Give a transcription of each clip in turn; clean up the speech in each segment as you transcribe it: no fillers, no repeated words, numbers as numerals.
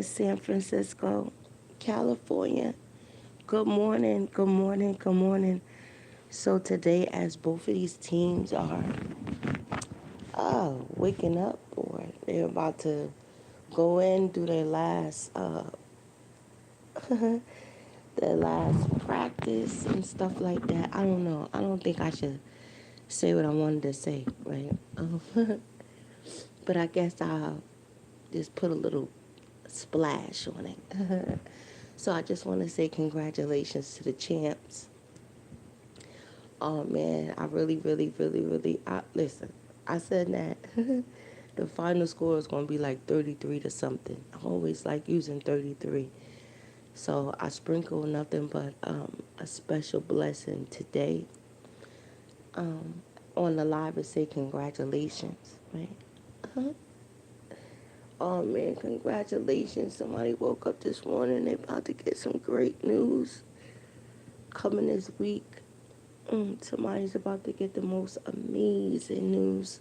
San Francisco, California. Good morning, good morning, good morning. So today, as both of these teams are waking up, or they're about to go in, do their last practice and stuff like that. I don't know. I don't think I should say what I wanted to say, right? But I guess I'll just put a little splash on it. So I just want to say congratulations to the champs. Oh man, I really, really, really, really. Listen, I said that the final score is going to be like 33 to something. I always like using 33. So I sprinkle nothing but a special blessing today on the live and say congratulations, right? Oh man, congratulations. Somebody woke up this morning, they about to get some great news coming this week. Somebody's about to get the most amazing news.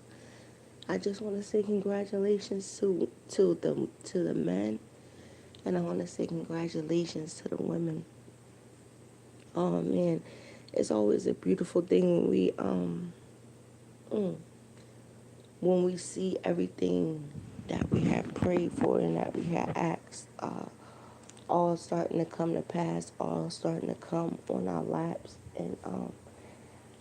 I just want to say congratulations to the men, and I want to say congratulations to the women. Oh man, it's always a beautiful thing mm, when we see everything that we have prayed for and that we have asked, all starting to come to pass, all starting to come on our laps, and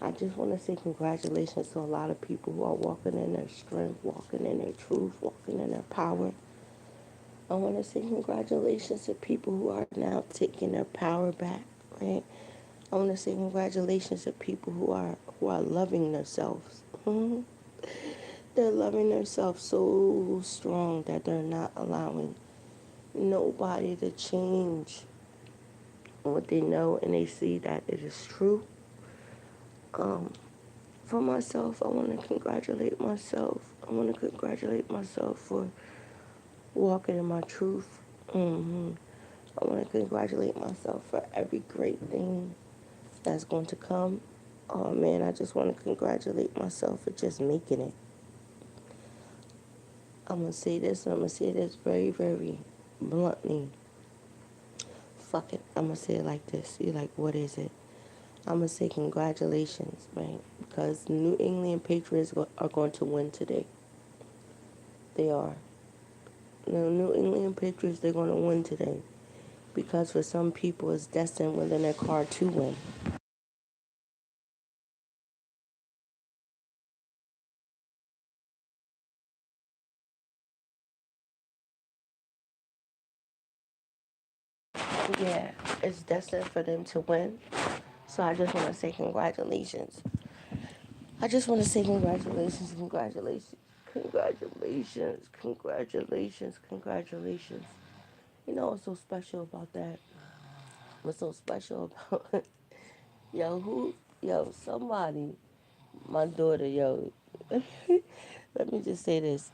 I just want to say congratulations to a lot of people who are walking in their strength, walking in their truth, walking in their power. I want to say congratulations to people who are now taking their power back, right? I want to say congratulations to people who are loving themselves. They're loving themselves so strong that they're not allowing nobody to change what they know and they see that it is true. For myself, I want to congratulate myself. I want to congratulate myself for walking in my truth. I want to congratulate myself for every great thing that's going to come. Oh man, I just want to congratulate myself for just making it. I'm going to say this, and I'm going to say this very, very bluntly. Fuck it. I'm going to say it like this. You're like, what is it? I'm going to say congratulations, right? Because New England Patriots are going to win today. They are. The New England Patriots, they're going to win today. Because for some people, it's destined within their car to win. Yeah, it's destined for them to win. So I just want to say congratulations. I just want to say congratulations, congratulations, congratulations, congratulations, congratulations. You know what's so special about that? What's so special about yo somebody, my daughter, let me just say this.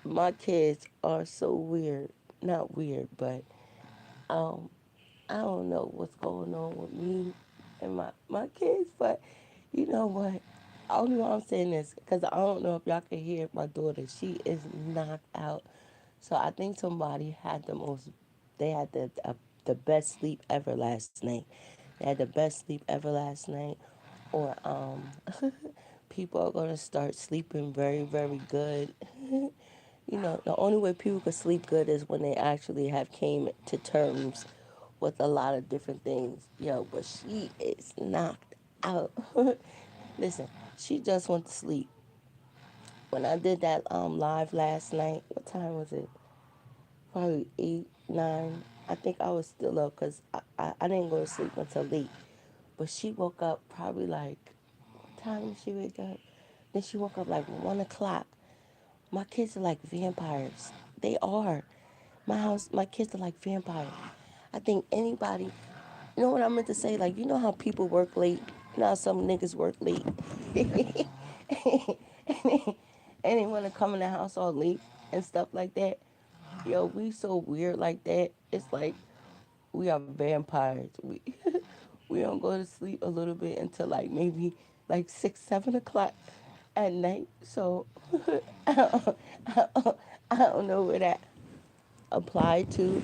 My kids are so weird. Not weird, but um I don't know what's going on with me and my kids, but you know what? Only why I'm saying this because I don't know if y'all can hear my daughter. She is knocked out. So I think somebody had they had the best sleep ever last night. They had the best sleep ever last night, or people are gonna start sleeping very, very good. The only way people could sleep good is when they actually have came to terms with a lot of different things. But she is knocked out. Listen, she just went to sleep. When I did that live last night, what time was it? Probably 8, 9. I think I was still up because I didn't go to sleep until late. But she woke up probably like, what time did she wake up? Then she woke up like 1 o'clock. My kids are like vampires. They are. My kids are like vampires. I think anybody, you know what I meant to say? Like, you know how people work late? You know how some niggas work late? And they want to come in the house all late and stuff like that. Yo, we so weird like that. It's like we are vampires. We don't go to sleep a little bit until like maybe like 6, 7 o'clock at night. So I don't, I don't know where that apply to.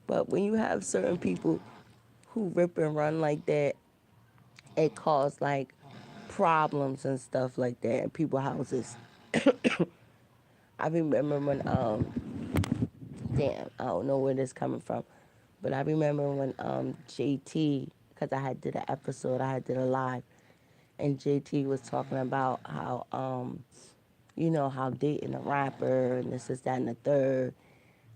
But when you have certain people who rip and run like that, it cause like problems and stuff like that in people houses. I remember when damn, I don't know where this coming from, but I remember when JT, because I had did an episode, I had did a live, and JT was talking about how you know, how dating a rapper and this is that and the third,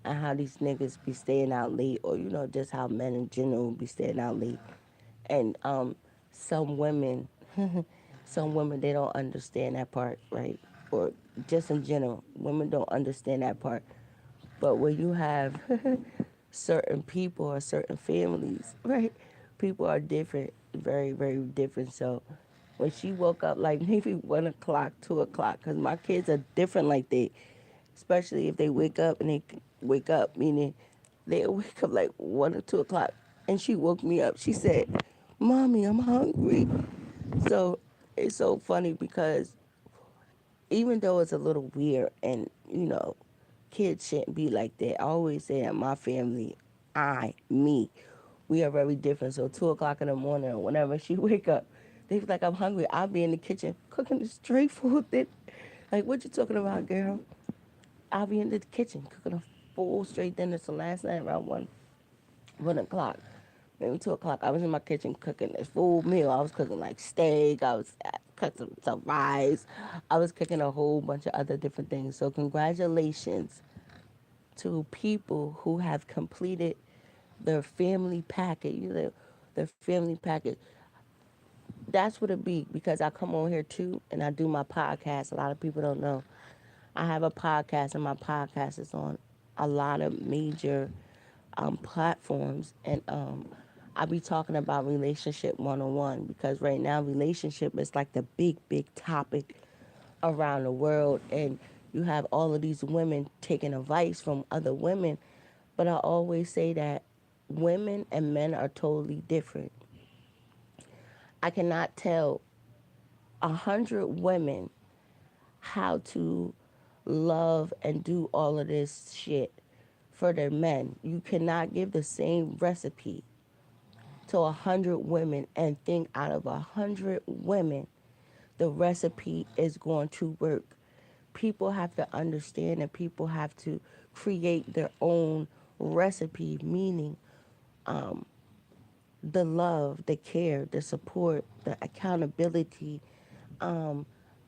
and how these niggas be staying out late, or you know, just how men in general be staying out late, and some women, some women they don't understand that part, right? Or just in general, women don't understand that part. But when you have certain people or certain families, right? People are different, very, very different. So when she woke up, like maybe 1 o'clock, 2 o'clock, because my kids are different like that. Especially if they wake up and they wake up, meaning they wake up like 1 or 2 o'clock. And she woke me up. She said, "Mommy, I'm hungry." So it's so funny because even though it's a little weird and you know kids shouldn't be like that, I always say that my family, me, we are very different. So 2 o'clock in the morning or whenever she wake up, they be like, "I'm hungry." I'll be in the kitchen cooking the straight food that, like, what you talking about, girl? I'll be in the kitchen cooking a full straight dinner. So last night around 1 o'clock, maybe 2 o'clock, I was in my kitchen cooking this full meal. I was cooking like steak. I was cooking some rice. I was cooking a whole bunch of other different things. So congratulations to people who have completed their family package. You know, their family package. That's what it be because I come on here too and I do my podcast. A lot of people don't know. I have a podcast and my podcast is on a lot of major platforms, and I be talking about relationship 101 because right now relationship is like the big topic around the world, and you have all of these women taking advice from other women, but I always say that women and men are totally different. I cannot tell 100 women how to love and do all of this shit for their men. You cannot give the same recipe to 100 women and think out of 100 women the recipe is going to work. People have to understand and people have to create their own recipe, meaning the love, the care, the support, the accountability, um,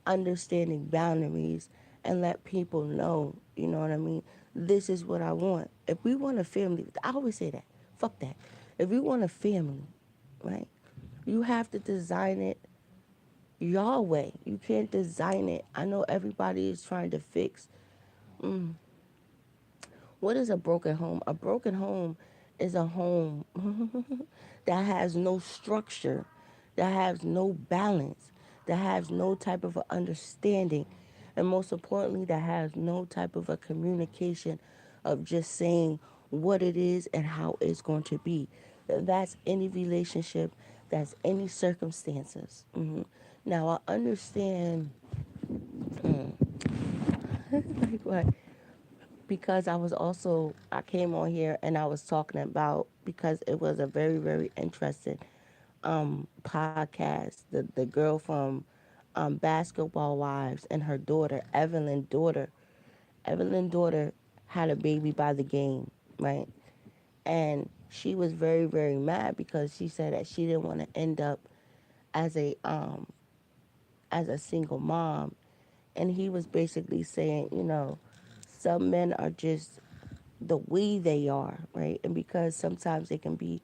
understanding boundaries, and let people know, you know what I mean? This is what I want. If we want a family, I always say that. Fuck that. If we want a family, right? You have to design it your way. You can't design it. I know everybody is trying to fix. Mm, what is a broken home? A broken home is a home that has no structure, that has no balance, that has no type of a understanding, and most importantly, that has no type of a communication of just saying what it is and how it's going to be. That's any relationship, that's any circumstances. Now, I understand like what because I was also I came on here and I was talking about because it was a very very interesting podcast. The girl from Basketball Wives and her daughter Evelyn daughter had a baby by the game, right? And she was very very mad because she said that she didn't want to end up as a single mom, and he was basically saying, you know, some men are just the way they are, right? And because sometimes they can be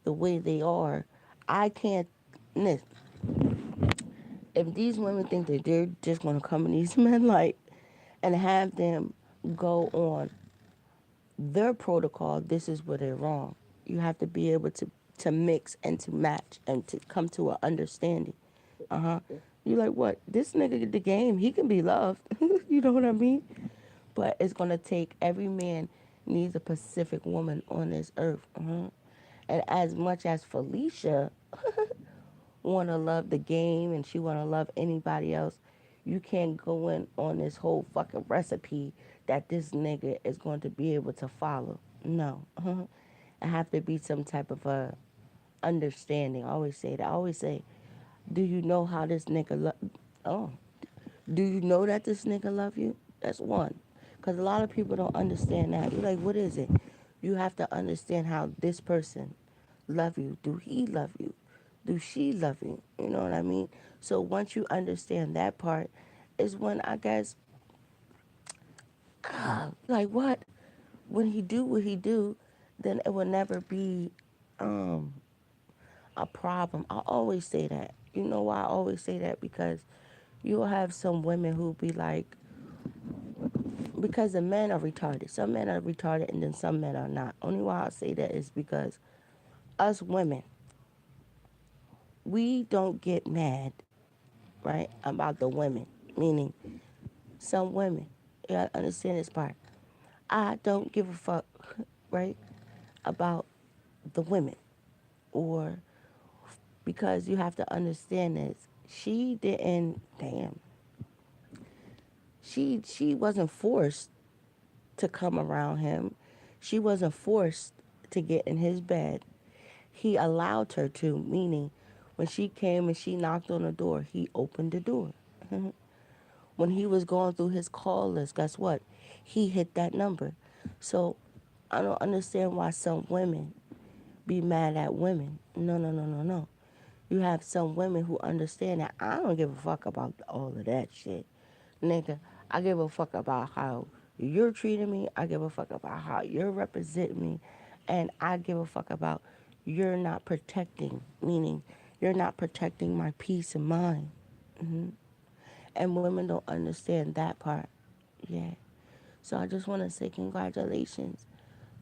the way they are, I can't. If these women think that they're just gonna come in these men like and have them go on their protocol, this is where they're wrong. You have to be able to mix and to match and to come to an understanding. Uh-huh. You like what? This nigga the game, he can be loved. You know what I mean? But it's gonna take every man needs a Pacific woman on this earth. And as much as Felicia wanna love the game and she wanna love anybody else, you can't go in on this whole fucking recipe that this nigga is going to be able to follow. No. I have to be some type of a understanding. I always say that. I always say, do you know how this nigga oh, do you know that this nigga love you? That's one. Because a lot of people don't understand that. You're like, what is it? You have to understand how this person love you. Do he love you? Do she love you? You know what I mean? So once you understand that part, is when I guess, like what? When he do what he do, then it will never be um, a problem. I always say that. You know why I always say that? Because you'll have some women who be like, because the men are retarded. Some men are retarded and then some men are not. Only why I say that is because us women, we don't get mad, right, about the women. Meaning, some women, you gotta understand this part. I don't give a fuck, right, about the women. Or because you have to understand this. She didn't, damn, she wasn't forced to come around him. She wasn't forced to get in his bed. He allowed her to, meaning when she came and she knocked on the door, he opened the door. When he was going through his call list, guess what? He hit that number. So I don't understand why some women be mad at women. No, no, no, no, no. You have some women who understand that I don't give a fuck about all of that shit. Nigga, I give a fuck about how you're treating me. I give a fuck about how you're representing me. And I give a fuck about you're not protecting, meaning you're not protecting my peace of mind. And women don't understand that part. Yeah. So I just want to say congratulations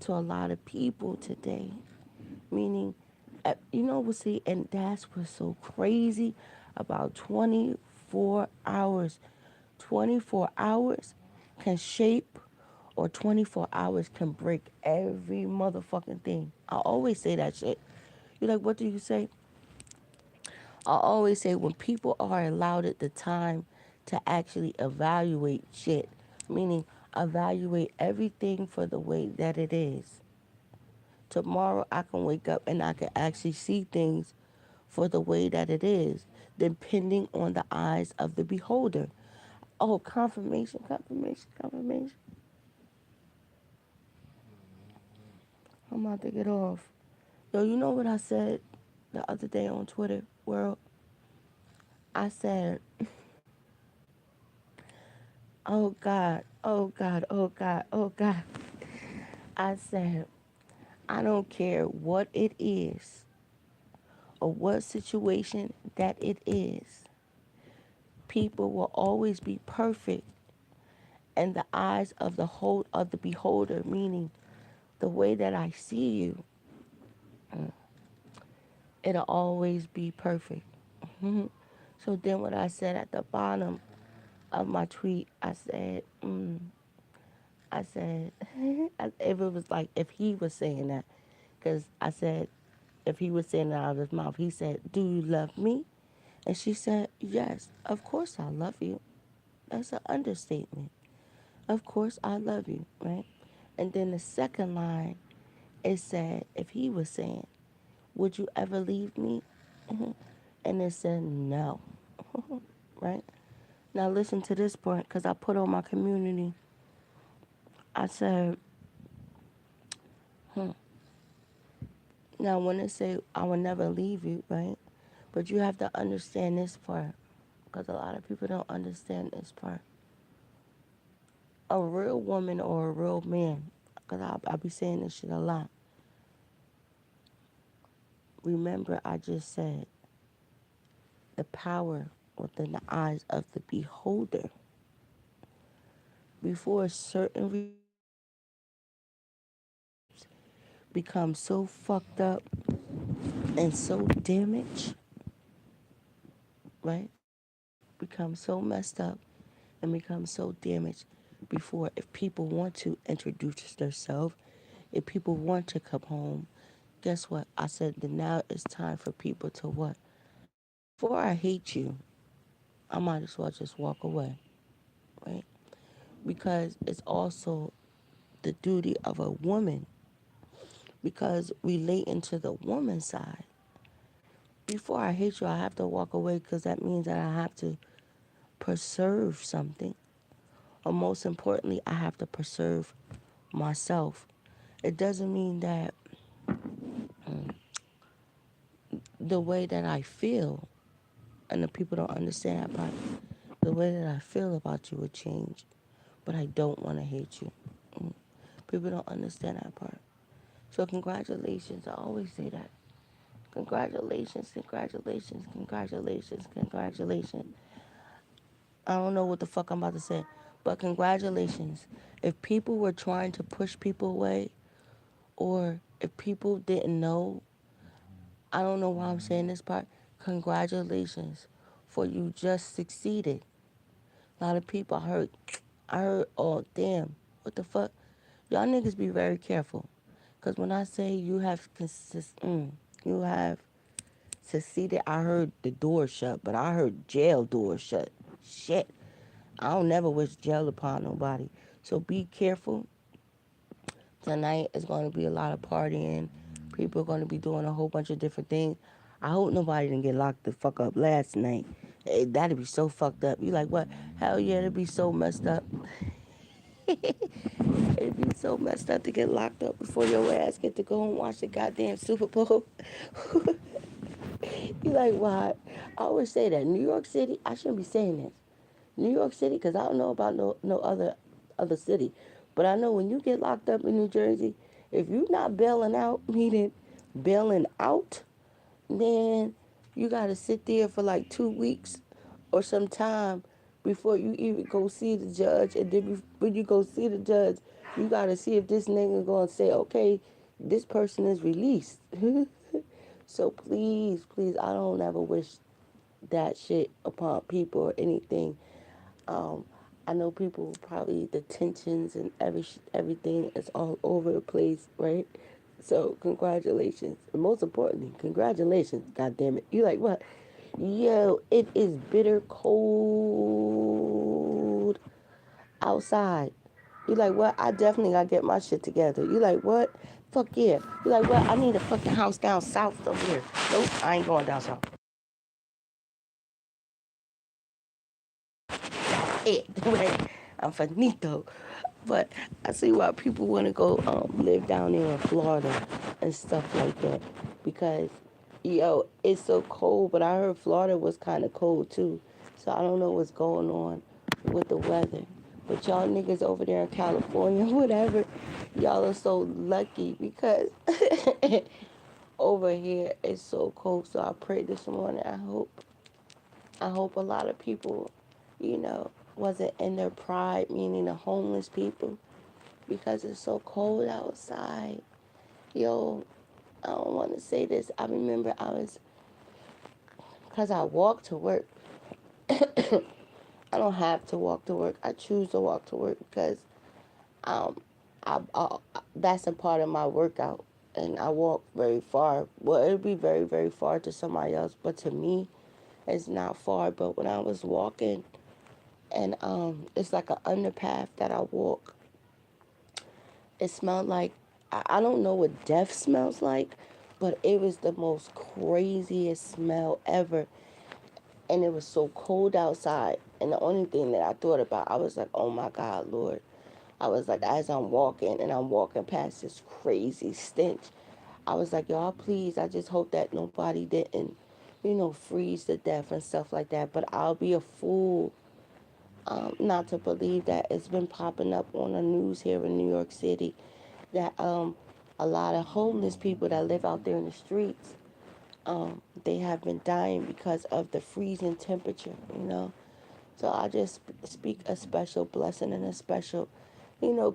to a lot of people today. Meaning, you know what, see, and that's what's so crazy about 24 hours. 24 hours can shape, or 24 hours can break every motherfucking thing. I always say that shit. You're like, what do you say? I always say when people are allowed at the time to actually evaluate shit, meaning evaluate everything for the way that it is. Tomorrow I can wake up and I can actually see things for the way that it is, depending on the eyes of the beholder. Oh, confirmation, confirmation, confirmation. I'm about to get off. Yo, you know what I said the other day on Twitter World? I said, oh God, oh God, oh God, oh God. I said, I don't care what it is or what situation that it is. People will always be perfect in the eyes of the whole of the beholder, meaning the way that I see you, it'll always be perfect. So then what I said at the bottom of my tweet, I said, if it was like, if he was saying that, because I said, if he was saying it out of his mouth, he said, do you love me? And she said, yes, of course I love you. That's an understatement. Of course I love you, right? And then the second line, it said, if he was saying, would you ever leave me? And it said, no, right? Now listen to this point, because I put on my community. I said, now when it say, I will never leave you, right? But you have to understand this part, because a lot of people don't understand this part. A real woman or a real man, because I'll be saying this shit a lot. Remember, I just said the power within the eyes of the beholder. Before certain become so fucked up and so damaged, right? Become so messed up and become so damaged before, if people want to introduce themselves, if people want to come home, guess what? I said that now it's time for people to what? Before I hate you, I might as well just walk away, right? because it's also the duty of a woman, because relating to the woman side. Before I hate you, I have to walk away because that means that I have to preserve something. Or most importantly, I have to preserve myself. It doesn't mean that the way that I feel, and the people don't understand that part, the way that I feel about you will change. But I don't want to hate you. Mm. People don't understand that part. So congratulations. I always say that. Congratulations, congratulations, congratulations, congratulations. I don't know what the fuck I'm about to say, but congratulations. If people were trying to push people away, or if people didn't know, I don't know why I'm saying this part. Congratulations, for you just succeeded. A lot of people I heard, oh damn, what the fuck? Y'all niggas be very careful. Cause when I say you have succeeded, I heard the door shut, but I heard jail door shut. Shit. I don't never wish jail upon nobody. So be careful. Tonight is going to be a lot of partying. People are going to be doing a whole bunch of different things. I hope nobody didn't get locked the fuck up last night. That'd be so fucked up. You like what? Hell yeah, it'd be so messed up. It'd be so messed up to get locked up before your ass get to go and watch the goddamn Super Bowl. You like why? I always say that New York City. I shouldn't be saying this. New York City, because I don't know about no other city, but I know when you get locked up in New Jersey, if you're not bailing out, meaning bailing out, then you got to sit there for like 2 weeks or some time before you even go see the judge. And then when you go see the judge, you got to see if this nigga going to say, okay, this person is released. So please, please, I don't ever wish that shit upon people or anything. Um, I know people probably the tensions and everything is all over the place, right? So congratulations. And most importantly, congratulations. God damn it. You like what? Yo, it is bitter cold outside. You like what? I definitely gotta get my shit together. You like what? Fuck yeah. You like what? I need a fucking house down south over here. Nope, I ain't going down south. It. I'm finito. But I see why people want to go live down there in Florida and stuff like that. Because, yo, it's so cold. But I heard Florida was kind of cold too. So I don't know what's going on with the weather. But y'all niggas over there in California, whatever, y'all are so lucky because over here it's so cold. So I prayed this morning. I hope a lot of people, wasn't in their pride, meaning the homeless people, because it's so cold outside. Yo, I don't want to say this. I remember because I walk to work. I don't have to walk to work. I choose to walk to work because um, that's a part of my workout. And I walk very far. Well, it'll be very, very far to somebody else, but to me, it's not far. But when I was walking, and it's like an underpath that I walk. It smelled like I don't know what death smells like, but it was the most craziest smell ever. And it was so cold outside. And the only thing that I thought about, I was like, oh my God, Lord. I was like, as I'm walking and I'm walking past this crazy stench, I was like, y'all, please, I just hope that nobody didn't, freeze to death and stuff like that. But I'll be a fool not to believe that it's been popping up on the news here in New York City that a lot of homeless people that live out there in the streets, they have been dying because of the freezing temperature. So I just speak a special blessing and a special,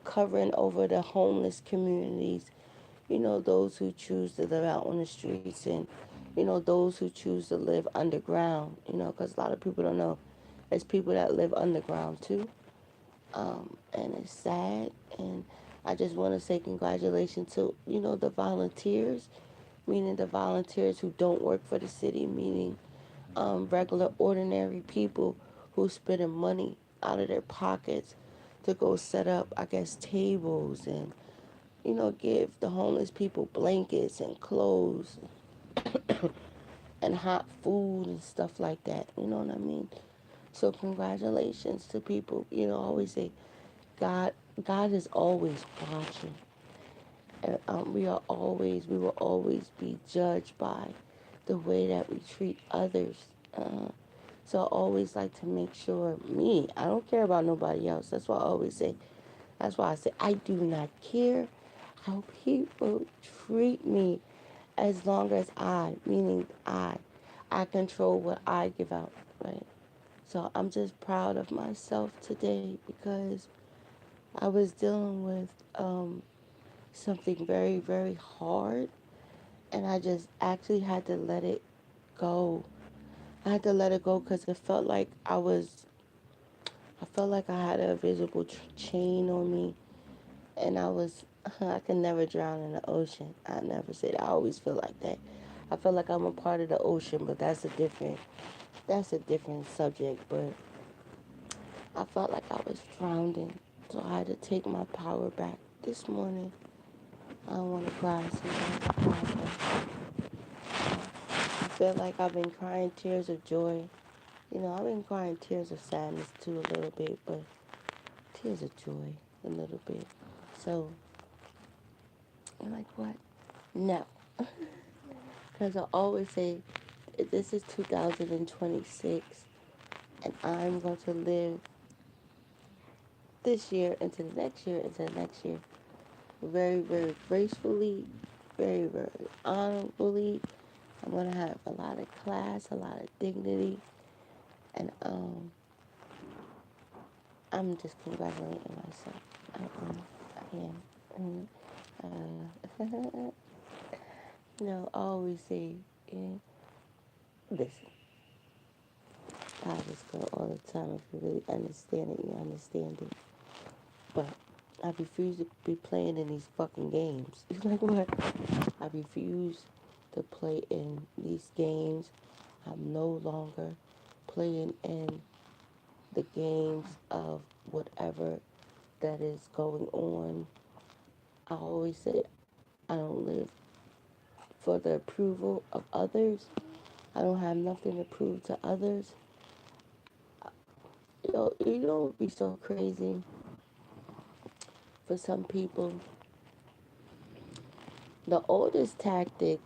covering over the homeless communities, those who choose to live out on the streets, and, those who choose to live underground, because a lot of people don't know there's people that live underground too. And it's sad. And I just want to say congratulations to, the volunteers, meaning the volunteers who don't work for the city, meaning regular, ordinary people who spending money out of their pockets to go set up, I guess, tables and, give the homeless people blankets and clothes and hot food and stuff like that. You know what I mean? So congratulations to people. I always say God, God is always watching. And we will always be judged by the way that we treat others. Uh, so I always like to make sure I don't care about nobody else. That's why I always say, that's why I say, I do not care how people treat me as long as meaning I control what I give out, right? So I'm just proud of myself today because I was dealing with something very, very hard, and I just actually had to let it go. I had to let it go because I felt like I had a invisible chain on me, and I can never drown in the ocean. I never said, I always feel like that. I feel like I'm a part of the ocean, but that's a different subject. But I felt like I was drowning, so I had to take my power back this morning. I don't want to cry, so I cry, I feel like I've been crying tears of joy. I've been crying tears of sadness too a little bit, but tears of joy a little bit. So, I'm like, what? No. Because I always say, this is 2026, and I'm going to live this year into the next year, very, very gracefully, very, very honorably. I'm going to have a lot of class, a lot of dignity, and I'm just congratulating myself. I am. I always say, yeah, listen, I just go all the time. If you really understand it, you understand it. But I refuse to be playing in these fucking games. Like what? I refuse to play in these games. I'm no longer playing in the games of whatever that is going on. I always say I don't live for the approval of others. I don't have nothing to prove to others. It would be so crazy for some people. The oldest tactic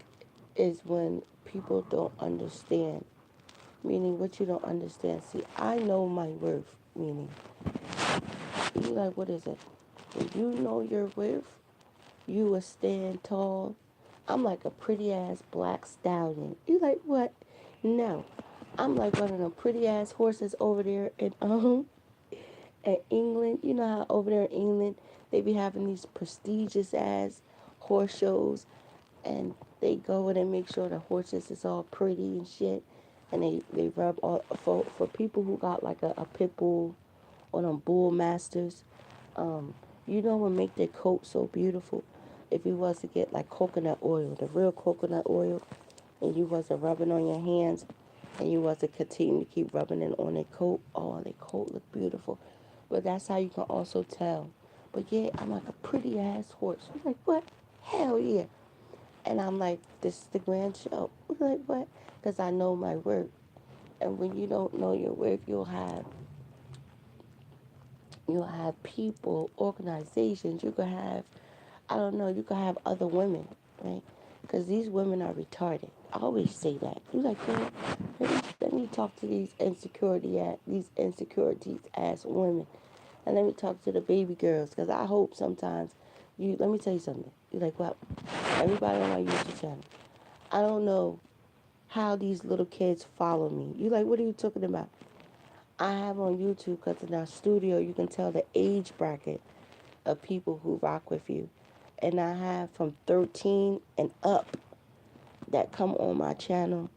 is when people don't understand. Meaning, what you don't understand. See, I know my worth. Meaning, you like, what is it? When you know your worth, you will stand tall. I'm like a pretty ass black stallion. You like what? No. I'm like one of them pretty ass horses over there in England. You know how over there in England they be having these prestigious ass horse shows, and they go in and make sure the horses is all pretty and shit, and they rub all for people who got like a pit bull or them bull masters. Um, what make their coat so beautiful? If you was to get like coconut oil, the real coconut oil, and you was to rub it on your hands, and you was to continue to keep rubbing it on their coat, oh, their coat look beautiful. But that's how you can also tell. But yeah, I'm like a pretty ass horse. You're like, what? Hell yeah. And I'm like, this is the grand show. You're like, what? Because I know my work. And when you don't know your work, you'll have people, organizations. You could have, I don't know, you could have other women, right? Because these women are retarded. I always say that. You like, man, let me talk to these insecurities as women, and let me talk to the baby girls. Because I hope sometimes let me tell you something. You like, well, everybody on my YouTube channel, I don't know how these little kids follow me. You like, what are you talking about? I have on YouTube, because in our studio you can tell the age bracket of people who rock with you. And I have from 13 and up that come on my channel.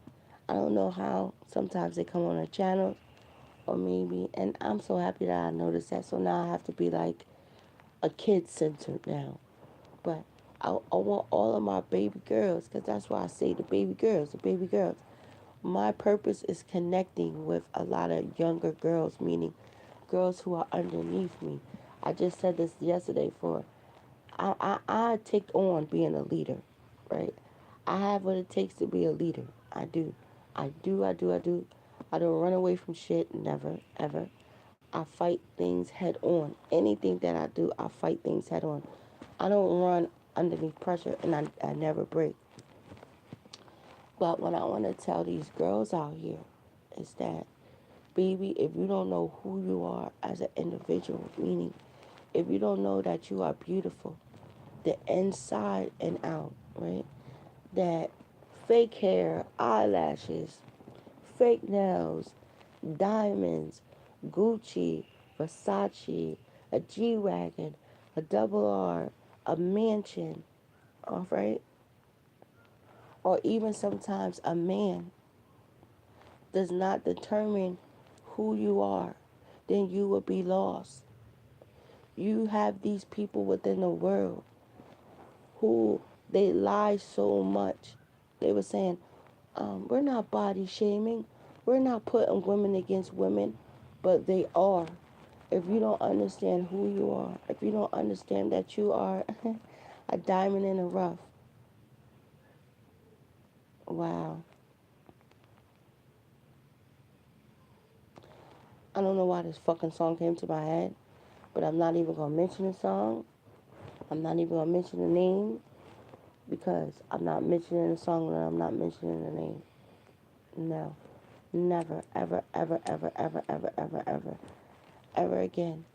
I don't know how. Sometimes they come on a channel, or maybe, and I'm so happy that I noticed that. So now I have to be like a kid center now. But I want all of my baby girls, because that's why I say the baby girls, the baby girls. My purpose is connecting with a lot of younger girls, meaning girls who are underneath me. I just said this yesterday for I take on being a leader, right? I have what it takes to be a leader. I do. I do. I don't run away from shit, never, ever. I fight things head on. Anything that I do, I fight things head on. I don't run underneath pressure and I never break. But what I want to tell these girls out here is that, baby, if you don't know who you are as an individual, meaning if you don't know that you are beautiful, the inside and out, right? That fake hair, eyelashes, fake nails, diamonds, Gucci, Versace, a G Wagon, a double R, a mansion, all right? Or even sometimes a man does not determine who you are, then you will be lost. You have these people within the world who they lie so much. They were saying, we're not body shaming, we're not putting women against women, but they are. If you don't understand who you are, if you don't understand that you are a diamond in the rough, wow. I don't know why this fucking song came to my head, but I'm not even gonna mention the song. I'm not even gonna mention the name because I'm not mentioning the song and I'm not mentioning the name. No. Never, ever, ever, ever, ever, ever, ever, ever, ever again.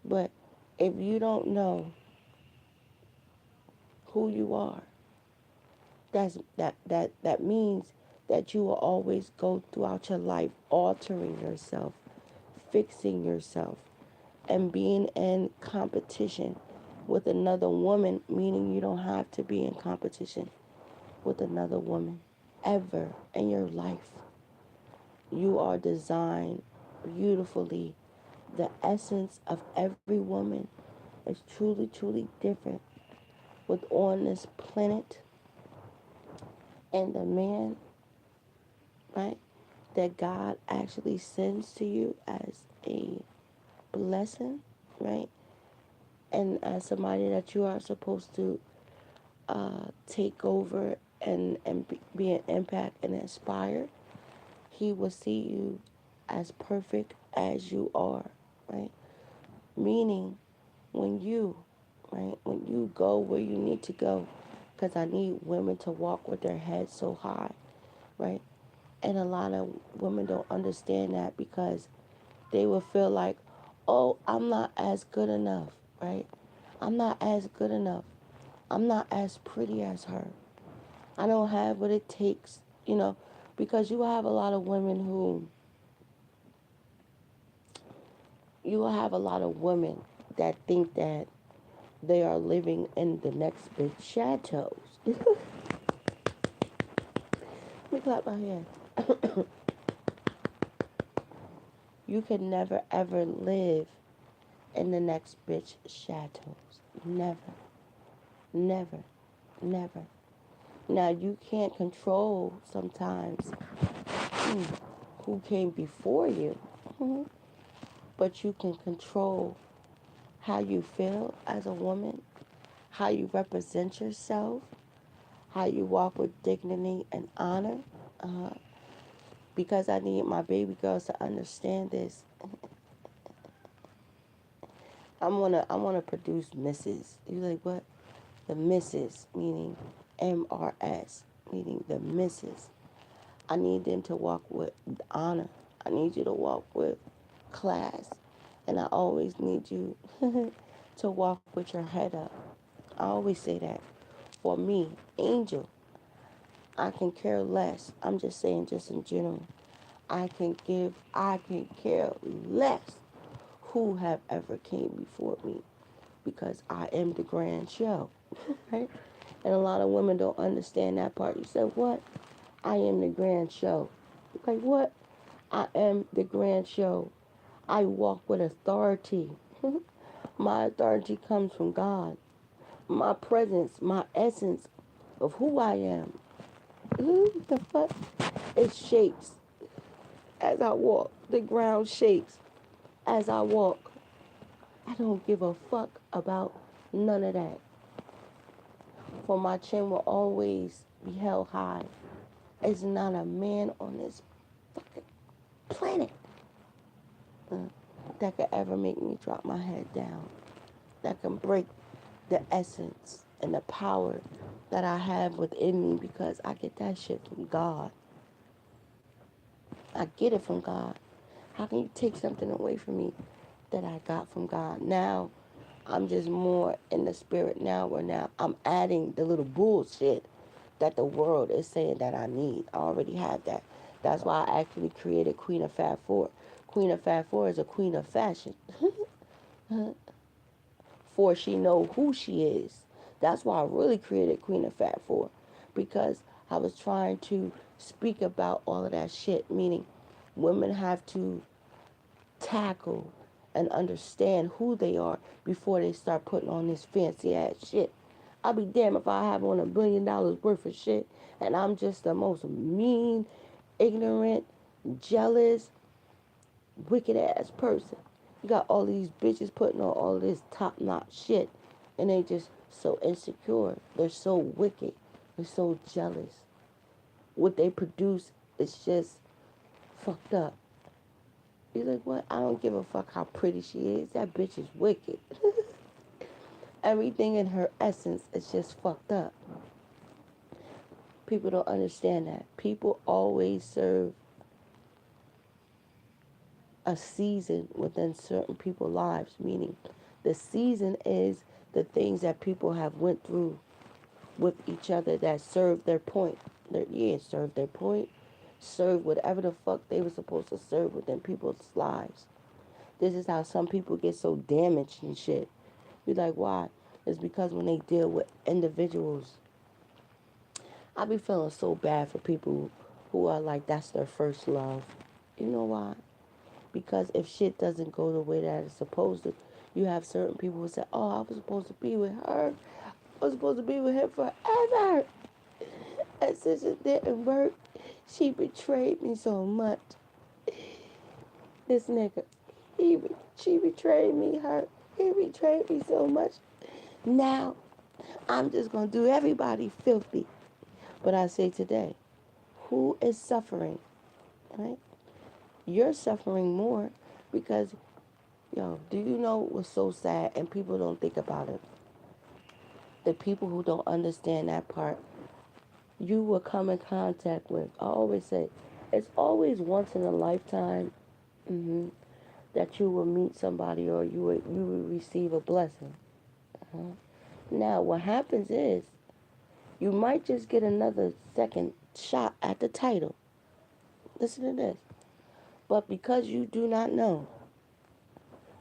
But if you don't know who you are, that means that you will always go throughout your life altering yourself, fixing yourself, and being in competition with another woman, meaning you don't have to be in competition with another woman ever in your life. You are designed beautifully. The essence of every woman is truly, truly different with on this planet, and the man, right, that God actually sends to you as a blessing, right, and as somebody that you are supposed to take over and be an impact and inspire, he will see you as perfect as you are, right? Meaning, when you, right, when you go where you need to go, because I need women to walk with their heads so high, right? And a lot of women don't understand that because they will feel like, oh, I'm not as good enough, right? I'm not as good enough. I'm not as pretty as her. I don't have what it takes, because you have a lot of women who, you will have a lot of women that think that they are living in the next big chateaus. Let me clap my hands. You can never ever live in the next bitch chateaus. Never, never, never. Now you can't control sometimes who came before you, but you can control how you feel as a woman, how you represent yourself, how you walk with dignity and honor. Uh, because I need my baby girls to understand this. I'm gonna produce misses. You're like, what? The misses, meaning MRS, meaning the misses. I need them to walk with honor. I need you to walk with class. And I always need you to walk with your head up. I always say that. For me, Angel, I can care less. I'm just saying, just in general. I can care less who have ever came before me because I am the grand show, right? And a lot of women don't understand that part. You said, what? I am the grand show. Like, what? I am the grand show. I walk with authority. My authority comes from God. My presence, my essence of who I am. The fuck? It shakes as I walk. The ground shakes as I walk. I don't give a fuck about none of that. For my chin will always be held high. There's not a man on this fucking planet uh, that could ever make me drop my head down. That can break the essence and the power that I have within me because I get that shit from God. I get it from God. How can you take something away from me that I got from God? Now I'm just more in the spirit now where now I'm adding the little bullshit that the world is saying that I need. I already have that. That's why I actually created Queen of Fat 4. Queen of Fat 4 is a queen of fashion. For she know who she is. That's why I really created Queen of Fat 4. Because I was trying to speak about all of that shit. Meaning women have to tackle and understand who they are before they start putting on this fancy ass shit. I'll be damned if I have on $1 billion worth of shit and I'm just the most mean, ignorant, jealous, wicked ass person. You got all these bitches putting on all this top notch shit and they just so insecure. They're so wicked. They're so jealous. What they produce is just fucked up. You're like, what? I don't give a fuck how pretty she is. That bitch is wicked. Everything in her essence is just fucked up. People don't understand that. People always serve a season within certain people's lives, meaning the season is the things that people have went through with each other that served their point. Served their point, served whatever the fuck they were supposed to serve within people's lives. This is how some people get so damaged and shit. You're like, why? It's because when they deal with individuals, I be feeling so bad for people who are like, that's their first love. You know why? Because if shit doesn't go the way that it's supposed to, you have certain people who say, oh, I was supposed to be with her. I was supposed to be with him forever. And since it didn't work, she betrayed me so much. This nigga, she betrayed me, he betrayed me so much. Now, I'm just going to do everybody filthy. But I say today, who is suffering, right? You're suffering more because, yo, do you know what's so sad and people don't think about it? The people who don't understand that part, you will come in contact with. I always say, it's always once in a lifetime that you will meet somebody or you will receive a blessing. Uh-huh. Now, what happens is you might just get another second shot at the title. Listen to this. But because you do not know,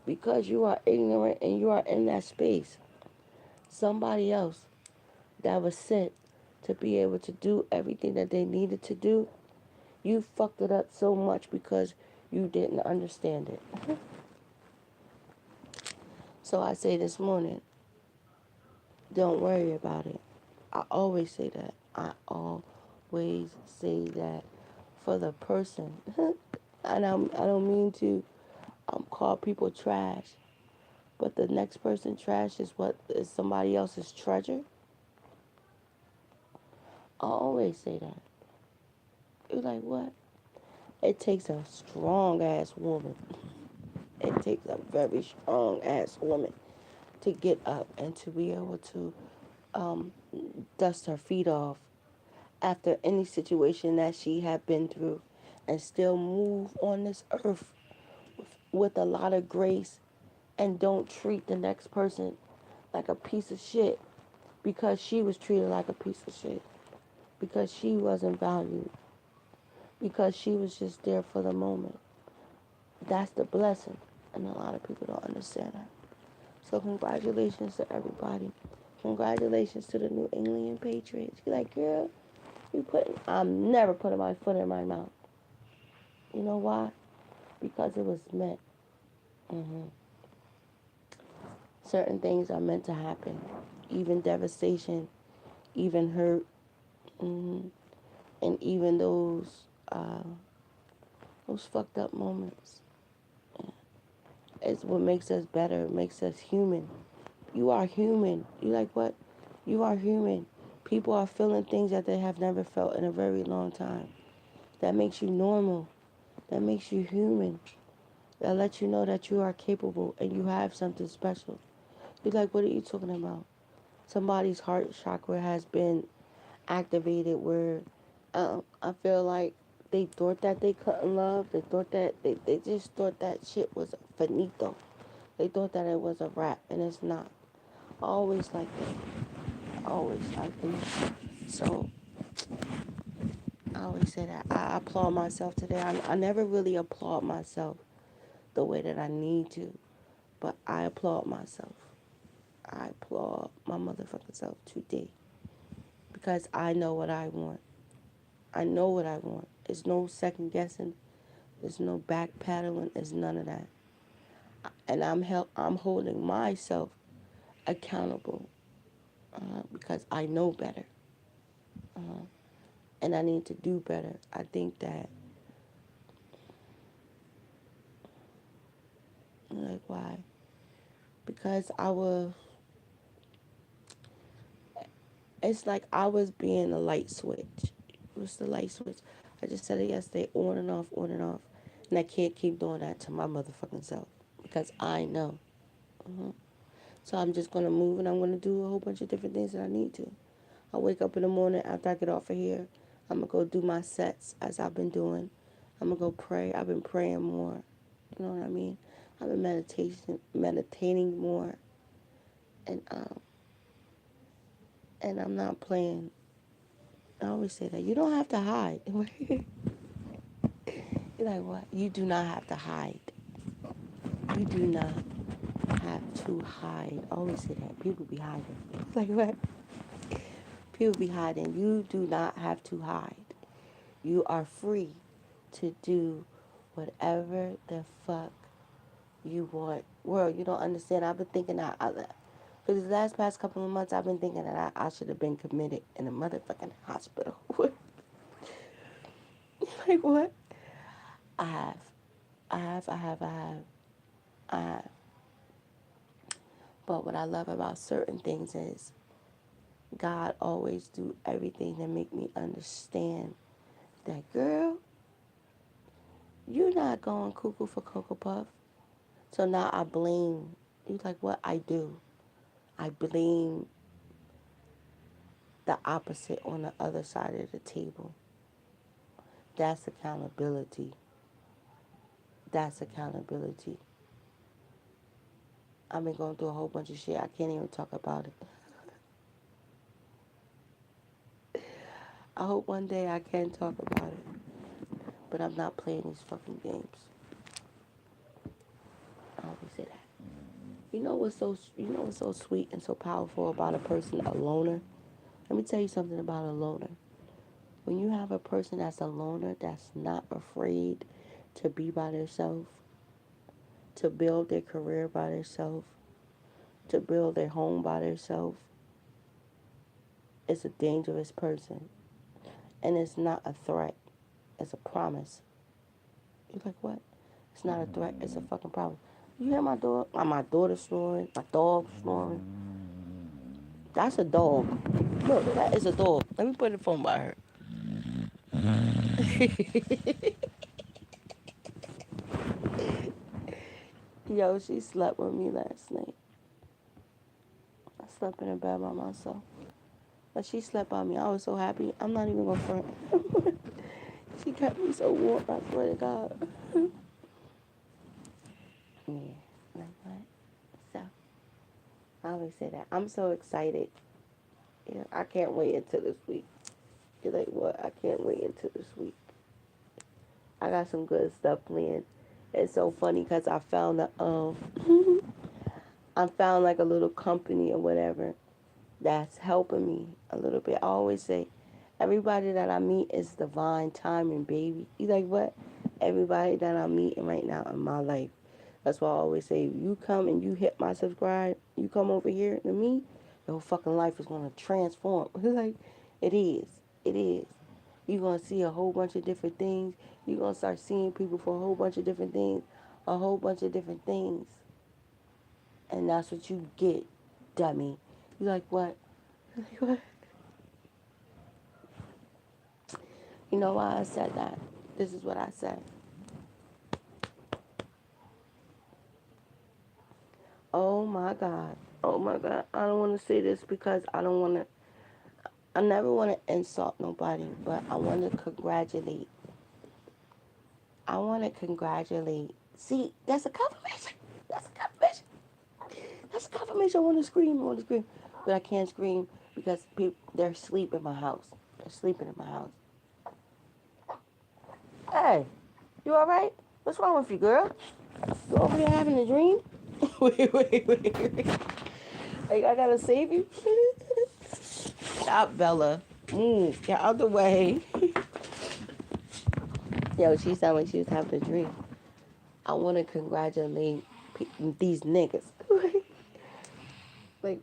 because you are ignorant and you are in that space, somebody else that was sent to be able to do everything that they needed to do, you fucked it up so much because you didn't understand it. So I say this morning, don't worry about it. I always say that. I always say that for the person. And I don't mean to call people trash, but the next person trash is what is somebody else's treasure. I always say that. You're like, what? It takes a strong ass woman. It takes a very strong ass woman to get up and to be able to um, dust her feet off after any situation that she had been through and still move on this earth with a lot of grace and don't treat the next person like a piece of shit because she was treated like a piece of shit, because she wasn't valued, because she was just there for the moment. That's the blessing, and a lot of people don't understand that. So congratulations to everybody. Congratulations to the New England Patriots. You're like, girl, I'm never putting my foot in my mouth. You know why? Because it was meant. hmm Certain things are meant to happen. Even devastation, even hurt, hmm and even those fucked up moments. Yeah. It's what makes us better, makes us human. You are human. You like what? You are human. People are feeling things that they have never felt in a very long time. That makes you normal. That makes you human. That lets you know that you are capable and you have something special. You're like, what are you talking about? Somebody's heart chakra has been activated where I feel like they thought that they couldn't love. They thought that they just thought that shit was finito. They thought that it was a wrap, and it's not. Always like that. Always like that. So I always say that. I applaud myself today. I never really applaud myself the way that I need to, but I applaud myself. I applaud my motherfucking self today because I know what I want. I know what I want. There's no second guessing. There's no backpedaling. There's none of that. And I'm holding myself accountable because I know better, and I need to do better. I think that like why? Because I was. It's like I was being a light switch. What's the light switch? I just said it yesterday, on and off, and I can't keep doing that to my motherfucking self because I know. uh So I'm just gonna move and I'm gonna do a whole bunch of different things that I need to. I wake up in the morning after I get off of here. I'm gonna go do my sets as I've been doing. I'm gonna go pray. I've been praying more. You know what I mean? I've been meditating more, and I'm not playing. I always say that you don't have to hide. You're like what? You do not have to hide. You do not have to hide. I always say that people be hiding. Like what? People be hiding. You do not have to hide. You are free to do whatever the fuck you want. World, you don't understand. I've been thinking that for the last past couple of months, I've been thinking that I should have been committed in a motherfucking hospital. Like what? I have. I have, I have, I have, I have. But what I love about certain things is God always do everything to make me understand that, girl, you're not going cuckoo for Cocoa Puff. So now I blame. You like what I do? I blame the opposite on the other side of the table. That's accountability. That's accountability. I've been going through a whole bunch of shit. I can't even talk about it. I hope one day I can talk about it. But I'm not playing these fucking games. I always say that. You know what's so sweet and so powerful about a person, a loner? Let me tell you something about a loner. When you have a person that's a loner, that's not afraid to be by themselves, to build their career by themselves, to build their home by themselves, it's a dangerous person. And it's not a threat. It's a promise. You're like, what? It's not a threat. It's a fucking promise. You hear my dog? My daughter snoring. My dog snoring. That's a dog. Look, that is a dog. Let me put the phone by her. Yo, she slept with me last night. I slept in her bed by myself. But she slept by me. I was so happy. I'm not even gonna front. She kept me so warm, I swear to God. Yeah, like what? So, I always say that. I'm so excited. I can't wait until this week. You're like, what? I can't wait until this week. I got some good stuff planned. It's so funny because I found I found like a little company or whatever that's helping me a little bit. I always say, everybody that I meet is divine timing, baby. You like what? Everybody that I'm meeting right now in my life. That's why I always say, if you come and you hit my subscribe, you come over here to me, your fucking life is gonna transform. Like, it is. It is. You're gonna see a whole bunch of different things. You're gonna start seeing people for a whole bunch of different things. a whole bunch of different things, and that's what you get, dummy. You like what? You like what? You know why I said that? This is what I said. Oh my God. Oh my God. I don't want to say this because I don't want to. I never want to insult nobody, but I want to congratulate. I want to congratulate. See, that's a confirmation. That's a confirmation. That's a confirmation. I want to scream. I want to scream. But I can't scream because people, they're asleep in my house. They're sleeping in my house. Hey, you all right? What's wrong with you, girl? You over there having a dream? Wait. Like, I gotta save you? Stop, Bella. Move. Get out the way. Yo, she sounded like she was having a dream. I want to congratulate these niggas. Like,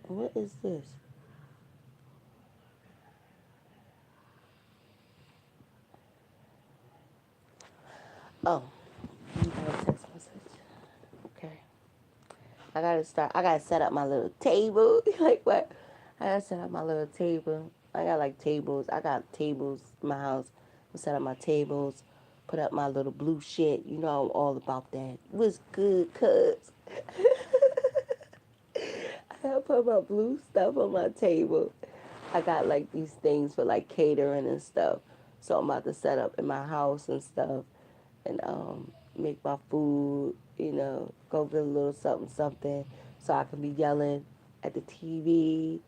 what is this? Oh, you got a text message. Okay. I gotta set up my little table. Like, what? I gotta set up my little table. I got like tables. I got tables in my house. I set up my tables, put up my little blue shit. You know, I'm all about that. What's good, cuz? I put my blue stuff on my table. I got like these things for like catering and stuff. So I'm about to set up in my house and stuff and make my food, go get a little something something so I can be yelling at the TV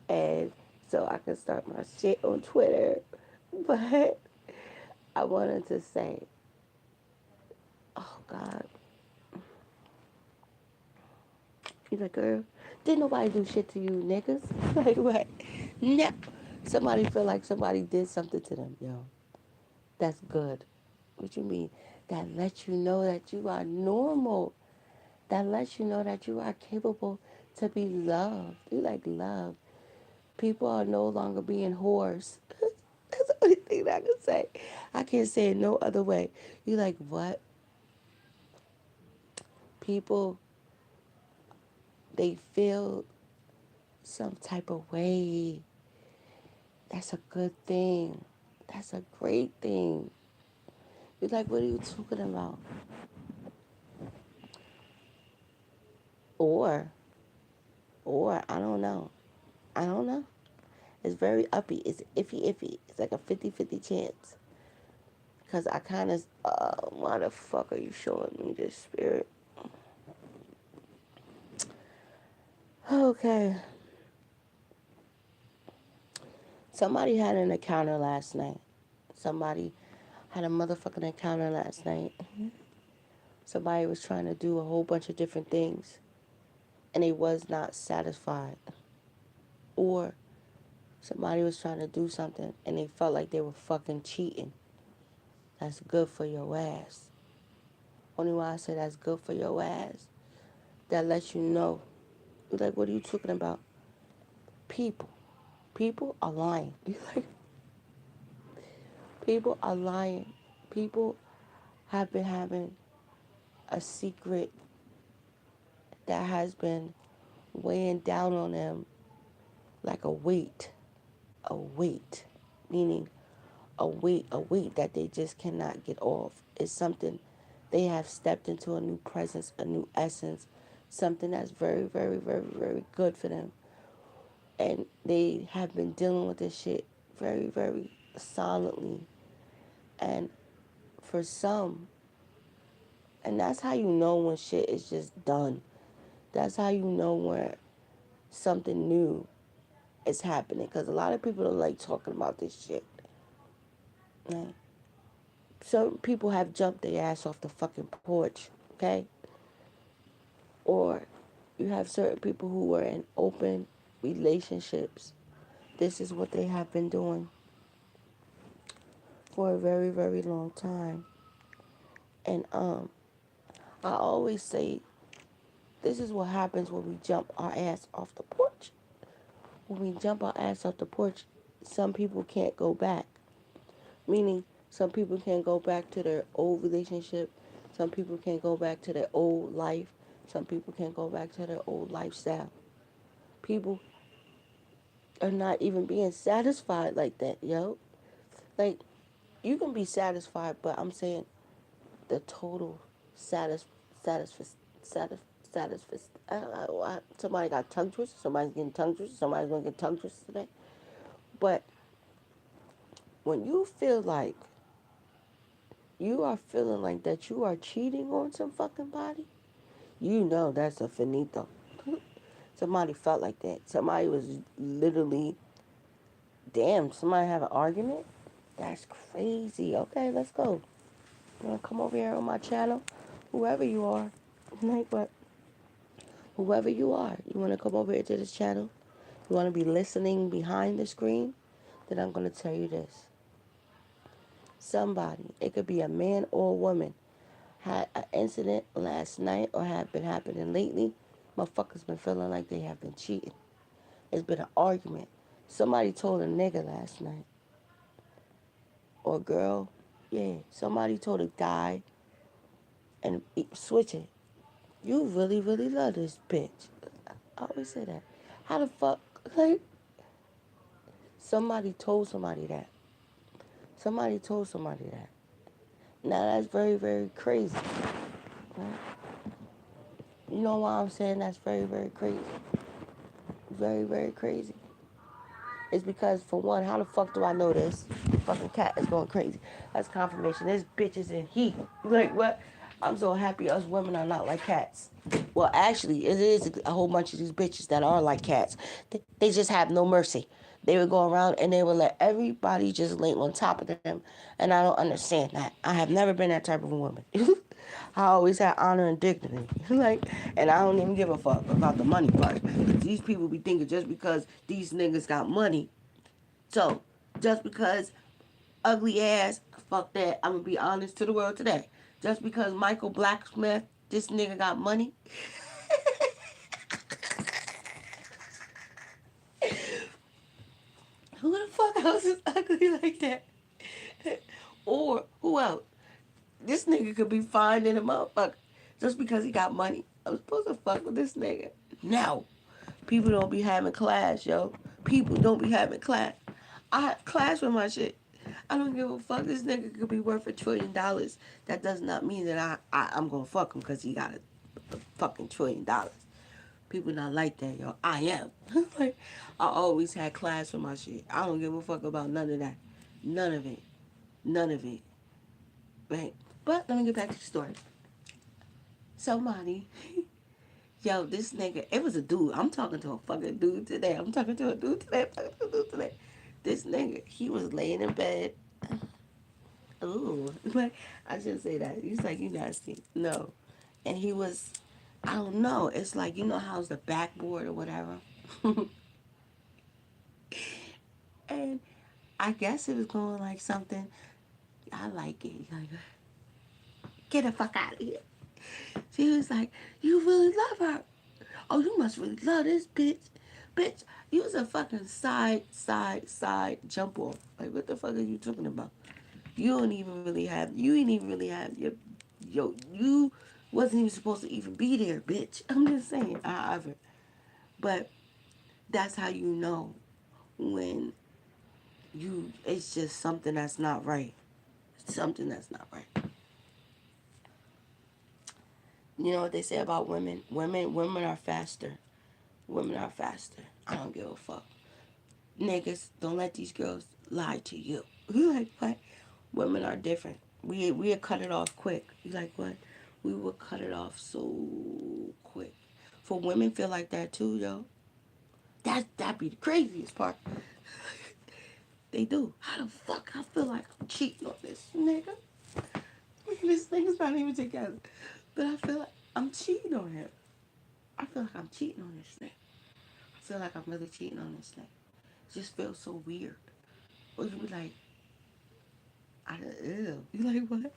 and so I can start my shit on Twitter. But I wanted to say, oh God, he's like, girl, didn't nobody do shit to you niggas? Like what? No. Somebody feel like somebody did something to them, yo. That's good. What you mean? That lets you know that you are normal. That lets you know that you are capable to be loved. You like love. People are no longer being whores. That's the only thing that I can say. I can't say it no other way. You like what? People, they feel some type of way. That's a good thing. That's a great thing. You're like, what are you talking about? Or, I don't know. I don't know. It's very uppy. It's iffy. It's like a 50-50 chance. Because I kind of, why the fuck are you showing me this spirit? Okay. Somebody had an encounter last night. Somebody had a motherfucking encounter last night. Somebody was trying to do a whole bunch of different things. And they was not satisfied. Or somebody was trying to do something and they felt like they were fucking cheating. That's good for your ass. Only why I say that's good for your ass. That lets you know. You're like, what are you talking about? People. People are lying. You're like, people are lying. People have been having a secret that has been weighing down on them like a weight. A weight. Meaning a weight that they just cannot get off. It's something they have stepped into a new presence, a new essence, something that's very, very, very, very good for them. And they have been dealing with this shit very, very solidly. And for some, and that's how you know when shit is just done. That's how you know when something new is happening. Because a lot of people don't like talking about this shit. Right? Some people have jumped their ass off the fucking porch. Okay? Or you have certain people who are in open relationships. This is what they have been doing for a very, very long time. And I always say this is what happens when we jump our ass off the porch. When we jump our ass off the porch, some people can't go back. Meaning, some people can't go back to their old relationship. Some people can't go back to their old life. Some people can't go back to their old lifestyle. People are not even being satisfied like that, yo. Like, you can be satisfied, but I'm saying the total satis, satis, satis, satis, somebody got tongue twisted. Somebody's getting tongue twisted. Somebody's gonna get tongue twisted today. But when you feel like you are feeling like that you are cheating on some fucking body, you know that's a finito. Somebody felt like that. Somebody was literally, damn, somebody have an argument? That's crazy. Okay, let's go. You wanna come over here on my channel? Whoever you are. Like what? Whoever you are. You wanna come over here to this channel? You wanna be listening behind the screen? Then I'm gonna tell you this. Somebody, it could be a man or a woman, had an incident last night or have been happening lately. Motherfuckers been feeling like they have been cheating. It's been an argument. Somebody told a nigga last night. Or girl. Yeah. Somebody told a guy and switch it. You really, really love this bitch. I always say that. How the fuck like somebody told somebody that. Somebody told somebody that. Now that's very, very crazy. Right? You know why I'm saying that's very, very crazy? Very, very crazy. It's because, for one, how the fuck do I know this? Fucking cat is going crazy. That's confirmation. This bitch is in heat. Like, what? I'm so happy us women are not like cats. Well, actually, it is a whole bunch of these bitches that are like cats. They just have no mercy. They would go around and they would let everybody just lay on top of them. And I don't understand that. I have never been that type of a woman. I always had honor and dignity. Like, and I don't even give a fuck about the money part. These people be thinking just because these niggas got money. So, just because ugly ass, fuck that. I'm gonna be honest to the world today. Just because Michael Blacksmith, this nigga got money. Who the fuck else is ugly like that? Or who else? This nigga could be fine in a motherfucker just because he got money. I'm supposed to fuck with this nigga. No. People don't be having class, yo. People don't be having class. I have class with my shit. I don't give a fuck. This nigga could be worth $1 trillion. That does not mean that I'm gonna fuck him because he got a fucking $1 trillion. People not like that, yo. I am. Like, I always had class with my shit. I don't give a fuck about none of that. None of it. None of it. Right? But let me get back to the story. Somebody, yo, this nigga, it was a dude. I'm talking to a fucking dude today. I'm talking to a dude today. I'm talking to a dude today. This nigga, he was laying in bed. Ooh, like, I shouldn't say that. He's like, you nasty. No. And he was, I don't know. It's like, you know how's the backboard or whatever? And I guess it was going like something. I like it. Like, get the fuck out of here. She was like, you really love her. Oh, you must really love this bitch. Bitch, you was a fucking side jump off. Like, what the fuck are you talking about? You ain't even really have you wasn't even supposed to even be there, bitch. I'm just saying, however. But that's how you know when it's just something that's not right. Something that's not right. You know what they say about women? Women are faster. Women are faster. I don't give a fuck. Niggas, don't let these girls lie to you. You like what? Women are different. We cut it off quick. You like what? We will cut it off so quick. For women feel like that too, yo. That be the craziest part. They do. How the fuck I feel like I'm cheating on this nigga? This nigga's not even together. But I feel like I'm cheating on him. I feel like I'm cheating on this nigga. I feel like I'm really cheating on this nigga. It just feels so weird. Or you be like, ew. You like what?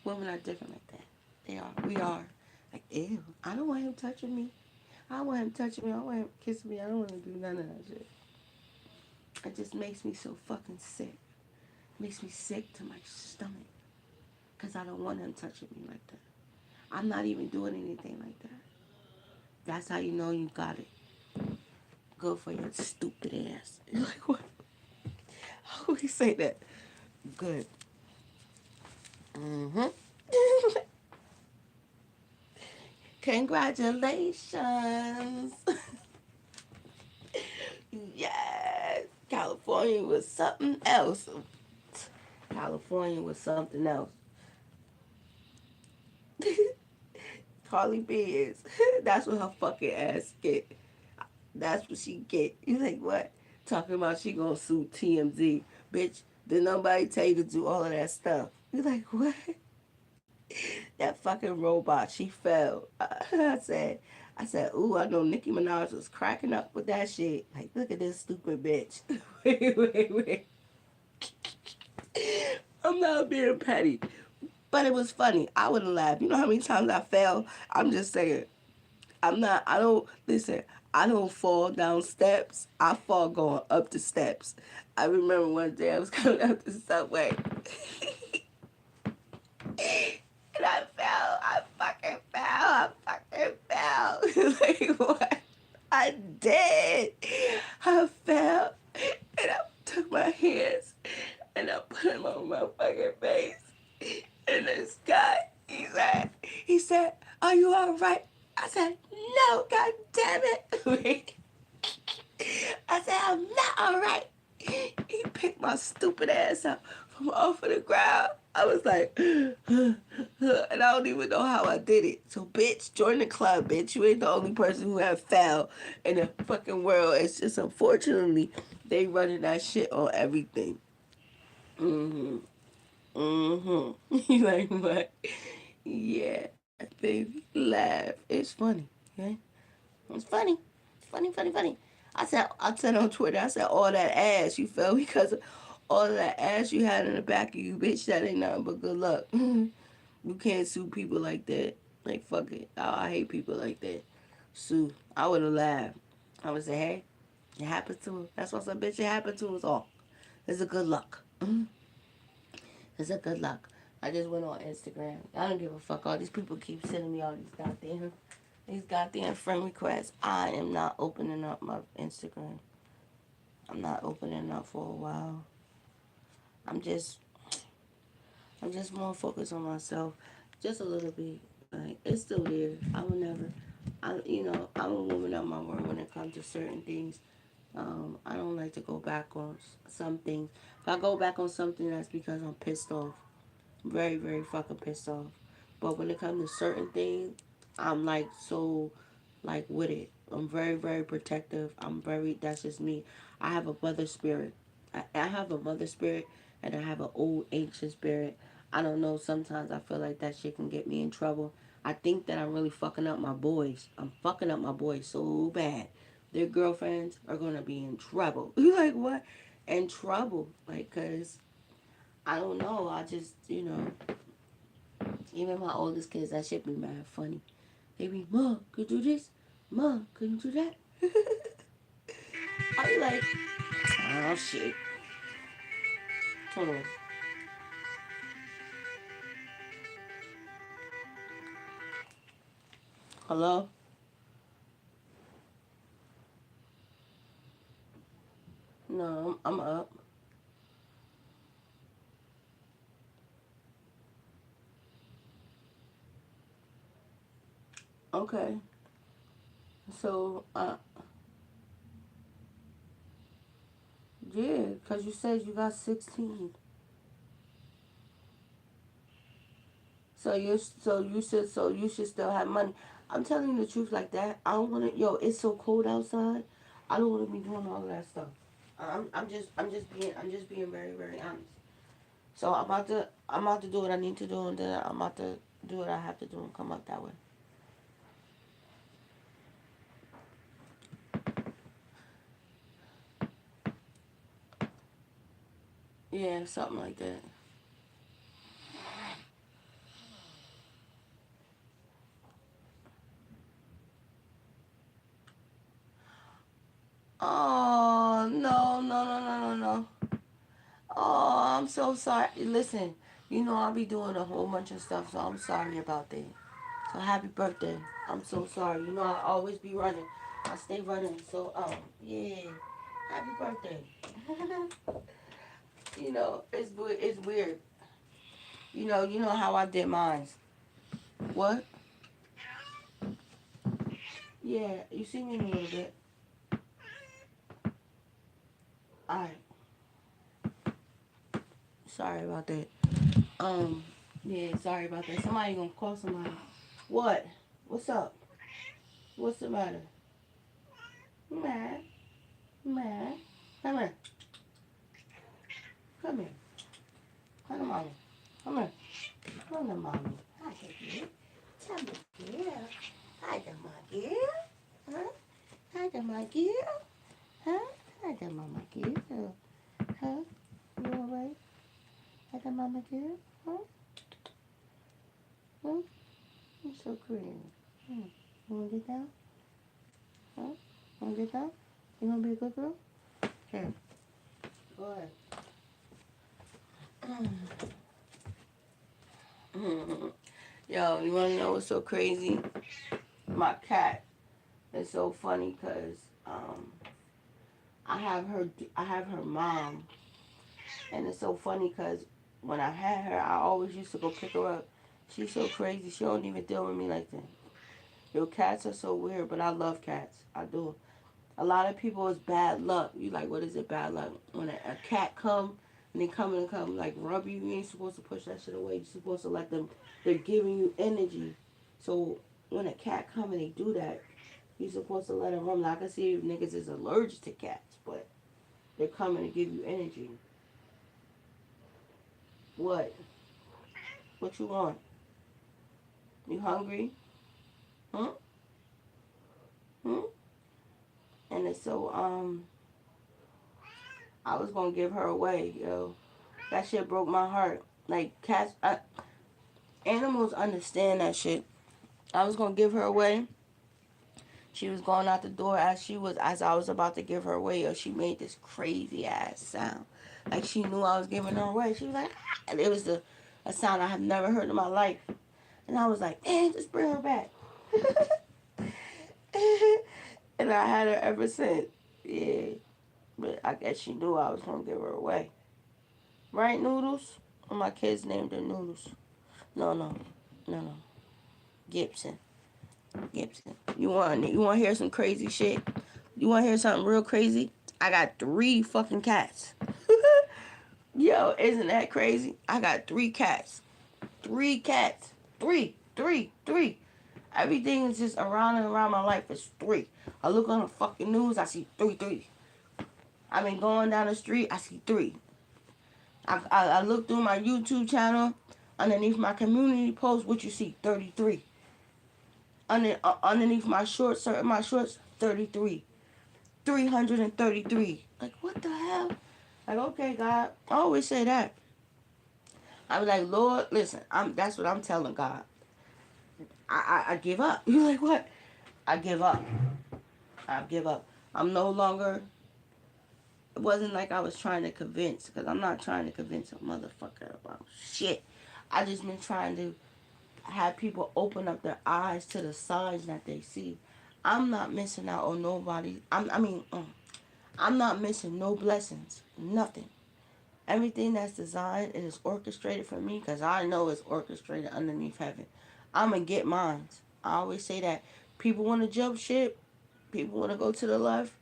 Women are different like that. They are. We are. Like, ew. I don't want him touching me. I don't want him touching me. I don't want him kissing me. I don't want to do none of that shit. It just makes me so fucking sick. Makes me sick to my stomach. Because I don't want him touching me like that. I'm not even doing anything like that. That's how you know you got it. Good for your stupid ass. You're like, what? How would he say that? Good. Mm-hmm. Congratulations. Yes. California was something else. California was something else. Carly B is. That's what her fucking ass get. That's what she get. You like what? Talking about she gonna sue TMZ. Bitch, did nobody tell you to do all of that stuff? You like what? That fucking robot, she fell. I said, ooh, I know Nicki Minaj was cracking up with that shit. Like, look at this stupid bitch. Wait. I'm not being petty. But it was funny. I would have laughed. You know how many times I fell? I'm just saying. I don't, listen, I don't fall down steps. I fall going up the steps. I remember one day I was coming up the subway. And I fell. I fucking fell. Like, what? I did. I fell. And I took my hands and I put them on my fucking face. And this guy, he said, are you all right? I said, no, god damn it. I said, I'm not all right. He picked my stupid ass up from off of the ground. I was like, and I don't even know how I did it. So, bitch, join the club, bitch. You ain't the only person who have fell in the fucking world. It's just unfortunately they running that shit on everything. Mm-hmm. Mm-hmm. You like what? Yeah, baby. Laugh. It's funny. Okay? It's funny. It's funny. I said on Twitter, I said all that ass you felt because of all that ass you had in the back of you, bitch. That ain't nothing but good luck. You can't sue people like that. Like fuck it. I hate people like that. Sue. I would have laughed. I would say, hey, it happened to us. That's why I said, bitch, it happened to us all. It's a good luck. It's a good luck. I just went on Instagram. I don't give a fuck. All these people keep sending me all these goddamn friend requests. I am not opening up my Instagram. I'm not opening up for a while. I'm just I'm just more focused on myself. Just a little bit. Like it's still there. I will never I'm a woman of my word when it comes to certain things. I don't like to go back on some things. If I go back on something, that's because I'm pissed off. Very, very fucking pissed off. But when it comes to certain things, I'm like so like with it. I'm very, very protective. That's just me. I have a mother spirit. I have a mother spirit and I have an old ancient spirit. I don't know, sometimes I feel like that shit can get me in trouble. I think that I'm really fucking up my boys. I'm fucking up my boys so bad. Their girlfriends are gonna be in trouble. You like what? In trouble. Like, cause I don't know. I just, even my oldest kids, that shit be mad funny. They be, Mom, could you do this? Mom, could you do that? I be like, oh shit. Hold on. Hello? No, I'm up. Okay. So, yeah, because you said you got 16. So you should still have money. I'm telling you the truth like that. I don't want to. Yo, it's so cold outside. I don't want to be doing all of that stuff. I'm just being very, very honest. So I'm about to do what I need to do, and then I'm about to do what I have to do and come up that way. Yeah, something like that. Oh no. Oh, I'm so sorry. Listen, you know I'll be doing a whole bunch of stuff, so I'm sorry about that. So happy birthday. I'm so sorry. You know I always be running. I stay running. So yeah. Happy birthday. You know, it's weird. You know how I did mine. What? Yeah, you see me in a little bit. Alright. Sorry about that. Um, yeah, sorry about that. Somebody gonna call somebody. What? What's up? What's the matter? Mad? Mad? Come here. Come here. Come to mommy. Come here. Come to mommy. Hi, girl. Tell me, girl. Hi, to my girl. Huh? Hi, to my girl. Huh? Hi, to mama girl. Huh? You alright? Hi, to mama girl. Huh? Huh? You're so pretty. Hmm. You wanna get down? Huh? You wanna get down? You wanna be a good girl? Here. Go ahead. Yo, you wanna know what's so crazy? My cat is so funny because I have her mom, and it's so funny because when I had her, I always used to go pick her up. She's so crazy. She don't even deal with me like that. Yo, cats are so weird, but I love cats. I do. A lot of people it's bad luck. You like, what is it, bad luck? When a cat come and they come like rub you, you ain't supposed to push that shit away. You're supposed to let them. They're giving you energy. So when a cat come and they do that, you're supposed to let them run. Like I can see if niggas is allergic to cats, but they're coming to give you energy. What? What you want? You hungry? Huh? Hmm? And it's so I was gonna give her away, yo. That shit broke my heart. Like cats, animals understand that shit. I was gonna give her away. She was going out the door as I was about to give her away. Yo, she made this crazy ass sound, like she knew I was giving her away. She was like, ah. And it was a sound I have never heard in my life. And I was like, man, just bring her back. And I had her ever since. Yeah, but I guess she knew I was gonna give her away. Right, Noodles? Well, my kids named her Noodles. No, no, no, no. Gibson. Gibson. You want to hear some crazy shit? You want to hear something real crazy? I got 3 fucking cats. Yo, isn't that crazy? I got 3 cats. 3 cats. 3, 3, 3. Everything is just around and around my life is 3. I look on the fucking news, I see 3, 3. I been going down the street, I see 3. I look through my YouTube channel, underneath my community post, what you see? 33. Underneath my shorts, 33. 333. Like, what the hell? Like, okay, God. I always say that. I was like, Lord, listen, that's what I'm telling God. I give up. You're like, what? I give up. I give up. I'm no longer. It wasn't like I was trying to convince, because I'm not trying to convince a motherfucker about shit. I just been trying to have people open up their eyes to the signs that they see. I'm not missing out on nobody. I'm not missing no blessings. Nothing. Everything that's designed and is orchestrated for me, because I know it's orchestrated underneath heaven. I'm going to get mine. I always say that. People want to jump ship. People want to go to the left.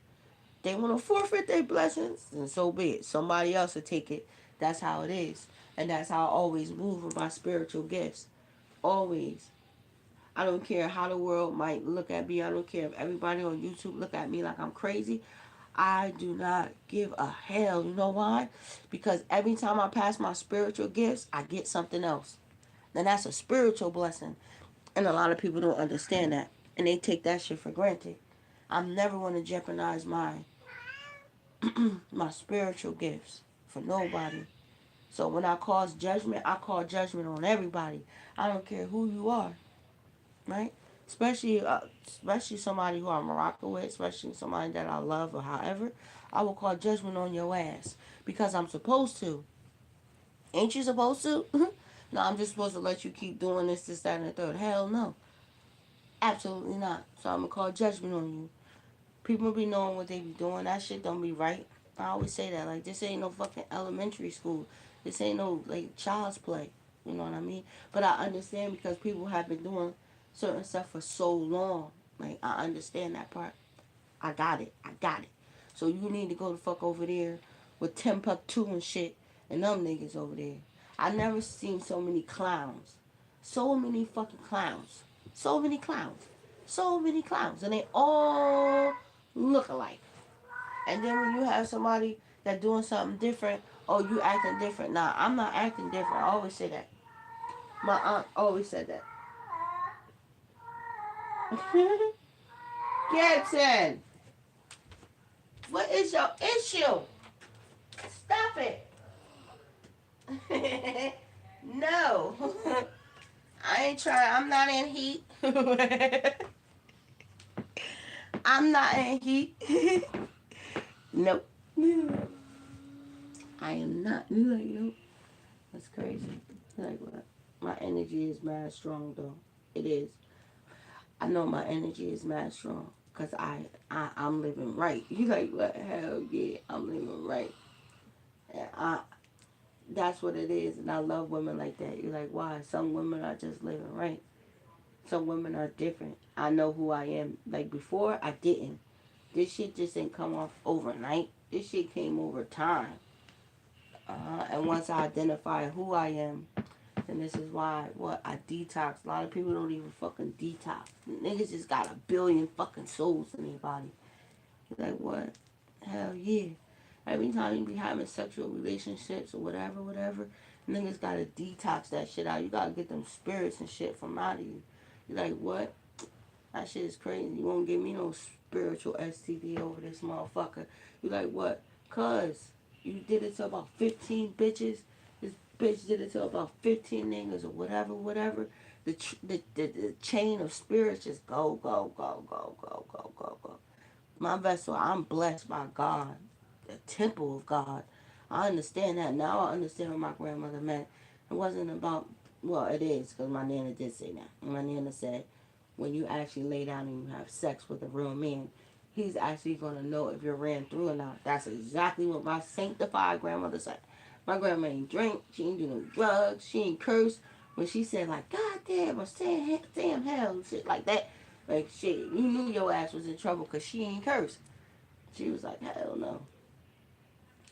They want to forfeit their blessings. And so be it. Somebody else will take it. That's how it is. And that's how I always move with my spiritual gifts. Always. I don't care how the world might look at me. I don't care if everybody on YouTube look at me like I'm crazy. I do not give a hell. You know why? Because every time I pass my spiritual gifts, I get something else. Then that's a spiritual blessing. And a lot of people don't understand that. And they take that shit for granted. I'm never going to jeopardize my spiritual gifts for nobody. So when I call judgment on everybody. I don't care who you are. Right? Especially somebody who I'm rocking with, especially somebody that I love or however, I will call judgment on your ass because I'm supposed to. Ain't you supposed to? No, I'm just supposed to let you keep doing this, that, and the third. Hell no. Absolutely not. So I'm going to call judgment on you. People be knowing what they be doing. That shit don't be right. I always say that. Like, this ain't no fucking elementary school. This ain't no, like, child's play. You know what I mean? But I understand because people have been doing certain stuff for so long. Like, I understand that part. I got it. I got it. So you need to go the fuck over there with 10 Puck 2 and shit and them niggas over there. I never seen so many clowns. So many fucking clowns. So many clowns. So many clowns. And they all look alike. And then when you have somebody that doing something different, oh, you acting different. Nah, I'm not acting different. I always say that. My aunt always said that. Gibson, what is your issue? Stop it. No. I ain't trying. I'm not in heat. I'm not in heat. Nope. I am not. You like, nope. That's crazy. Like what? My energy is mad strong though. It is. I know my energy is mad strong. Cause I'm living right. You like what? Hell yeah, I'm living right. And that's what it is. And I love women like that. You're like, why? Some women are just living right. Some women are different. I know who I am. Like before, I didn't. This shit just didn't come off overnight. This shit came over time. And once I identify who I am, and this is why, what, I detox. A lot of people don't even fucking detox. Niggas just got a billion fucking souls in their body. You're like, what? Hell yeah. Every time you be having sexual relationships or whatever, niggas gotta detox that shit out. You gotta get them spirits and shit from out of you. You're like, what? That shit is crazy. You won't give me no spiritual STD over this motherfucker. You like, what? Cuz you did it to about 15 bitches. This bitch did it to about 15 niggas or whatever. The chain of spirits just go. My vessel, I'm blessed by God, the temple of God. I understand that. Now I understand what my grandmother meant. It wasn't about, well, it is, because my nana did say that. My nana said, when you actually lay down and you have sex with a real man, he's actually going to know if you're ran through or not. That's exactly what my sanctified grandmother said. My grandma ain't drink, she ain't do no drugs, she ain't curse. When she said, like, God damn, or damn hell, shit like that, like, shit, you knew your ass was in trouble because she ain't cursed. She was like, hell no.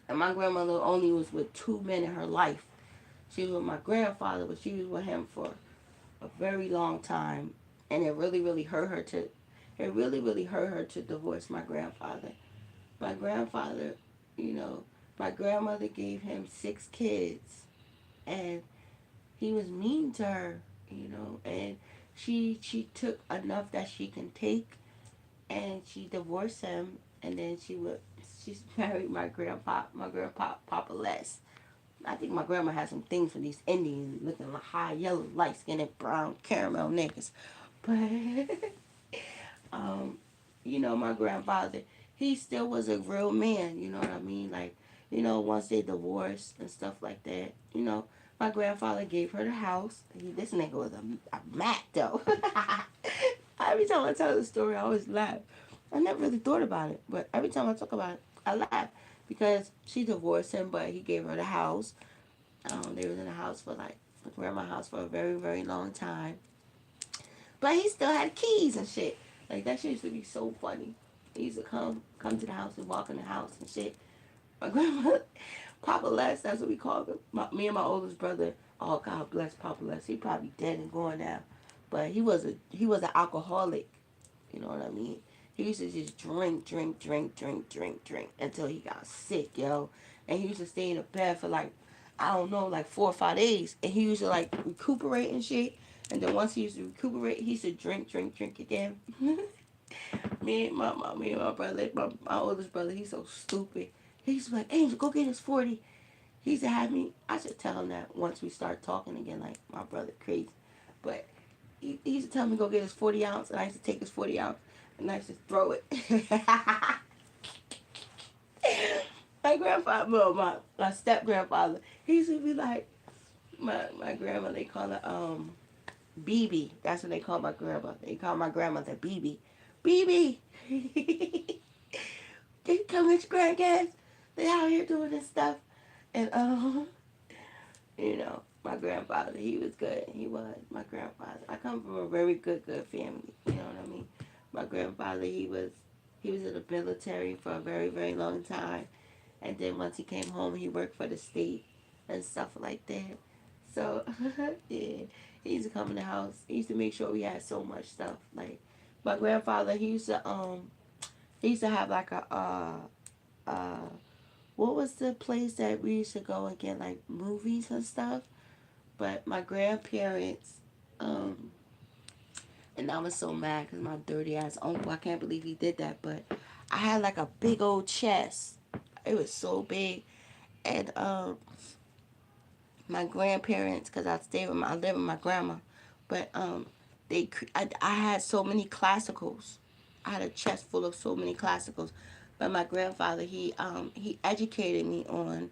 And my grandmother only was with two men in her life. She was with my grandfather, but she was with him for a very long time. And it really hurt her to divorce my grandfather. My grandfather, you know, my grandmother gave him 6 kids. And he was mean to her, you know, and she took enough that she can take, and she divorced him, and then she married my grandpa Papa Les. I think my grandma had some things for these Indian looking like high yellow, light skinned, brown caramel niggas, but you know, my grandfather, he still was a real man. You know what I mean? Like, you know, once they divorced and stuff like that, you know, my grandfather gave her the house. This nigga was a Mac, though. Every time I tell the story, I always laugh. I never really thought about it, but every time I talk about it, I laugh because she divorced him, but he gave her the house. They was in the house for like the grandma's house for a very long time, but he still had keys and shit. Like that shit used to be so funny. He used to come to the house and walk in the house and shit. My grandma, Papa Les, that's what we called him. Me and my oldest brother. Oh, God bless Papa Les. He probably dead and gone now, but he was an alcoholic. You know what I mean? He used to just drink until he got sick, yo. And he used to stay in the bed for like, I don't know, like 4 or 5 days. And he used to like recuperate and shit. And then once he used to recuperate, he used to drink again. Me and my brother, my oldest brother, he's so stupid. He used to be like, Angel, go get his 40. He used to have me, I should tell him that once we start talking again, like my brother crazy. But he used to tell me to go get his 40 ounce, and I used to take his 40 ounce, and I used to throw it. My grandfather, well, my step grandfather, he used to be like, My grandma, they call her BB. That's what they call my grandma. They call my grandmother BB. BB. They come with grandkids. They out here doing this stuff, and my grandfather, he was good. He was my grandfather. I come from a very good family. You know what I mean? My grandfather, he was in the military for a very long time, and then once he came home, he worked for the state and stuff like that. So yeah, he used to come in the house. He used to make sure we had so much stuff. Like my grandfather, he used to have like a what was the place that we used to go and get like movies and stuff? But my grandparents, um, and I was so mad because my dirty ass uncle, I can't believe he did that. But I had like a big old chest. It was so big, and my grandparents, because I lived with my grandma, but I had so many classicals. I had a chest full of so many classicals. But my grandfather, he educated me on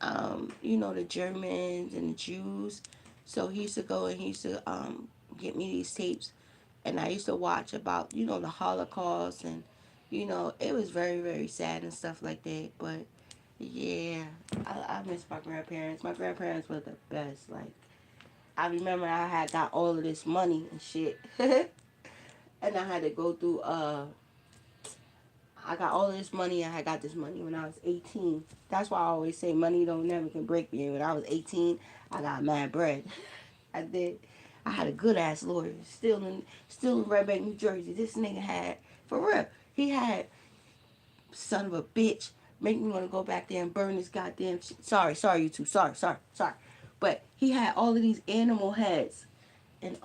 the Germans and the Jews. So he used to go and he used to get me these tapes, and I used to watch about the Holocaust, and it was very sad and stuff like that. But yeah, I miss my grandparents. My grandparents were the best. Like I remember I had got all of this money and shit, and I had to go through I got all of this money. I had got this money when I was 18. That's why I always say money don't never can break me. When I was 18, I got mad bread. I did. I had a good ass lawyer. Still in Red Bank, New Jersey. This nigga had, for real, he had, son of a bitch, make me want to go back there and burn this goddamn shit. Sorry, you two. Sorry. But he had all of these animal heads. And,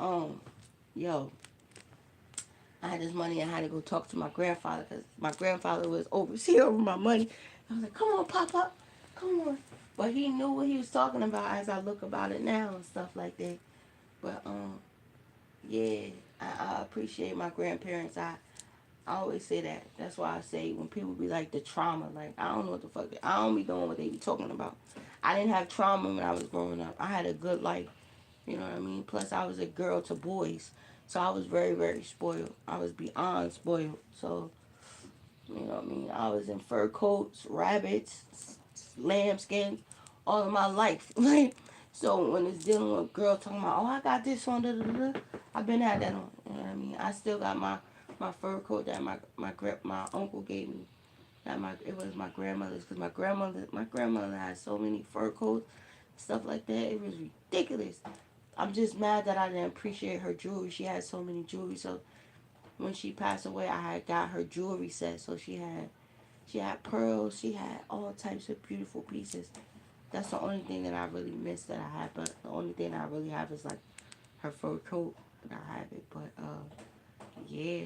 yo, I had this money. I had to go talk to my grandfather because my grandfather was overseer over my money. I was like, come on, Papa. Come on. But he knew what he was talking about as I look about it now and stuff like that. But, yeah, I appreciate my grandparents. I always say that. That's why I say when people be like the trauma, like, I don't know what the fuck. I don't be knowing what they be talking about. I didn't have trauma when I was growing up. I had a good life. You know what I mean? Plus, I was a girl to boys. So I was very spoiled. I was beyond spoiled. So, you know what I mean? I was in fur coats, rabbits, lambskins, all of my life. Like, so when it's dealing with a girl talking about, oh, I got this on, I've been had that on. You know what I mean? I still got my fur coat that my uncle gave me. It was my grandmother's because my grandmother had so many fur coats, stuff like that. It was ridiculous. I'm just mad that I didn't appreciate her jewelry. She had so many jewelry. So when she passed away, I had got her jewelry set. So she had pearls. She had all types of beautiful pieces. That's the only thing that I really miss that I have. But the only thing I really have is like her fur coat. And I have it. But yeah,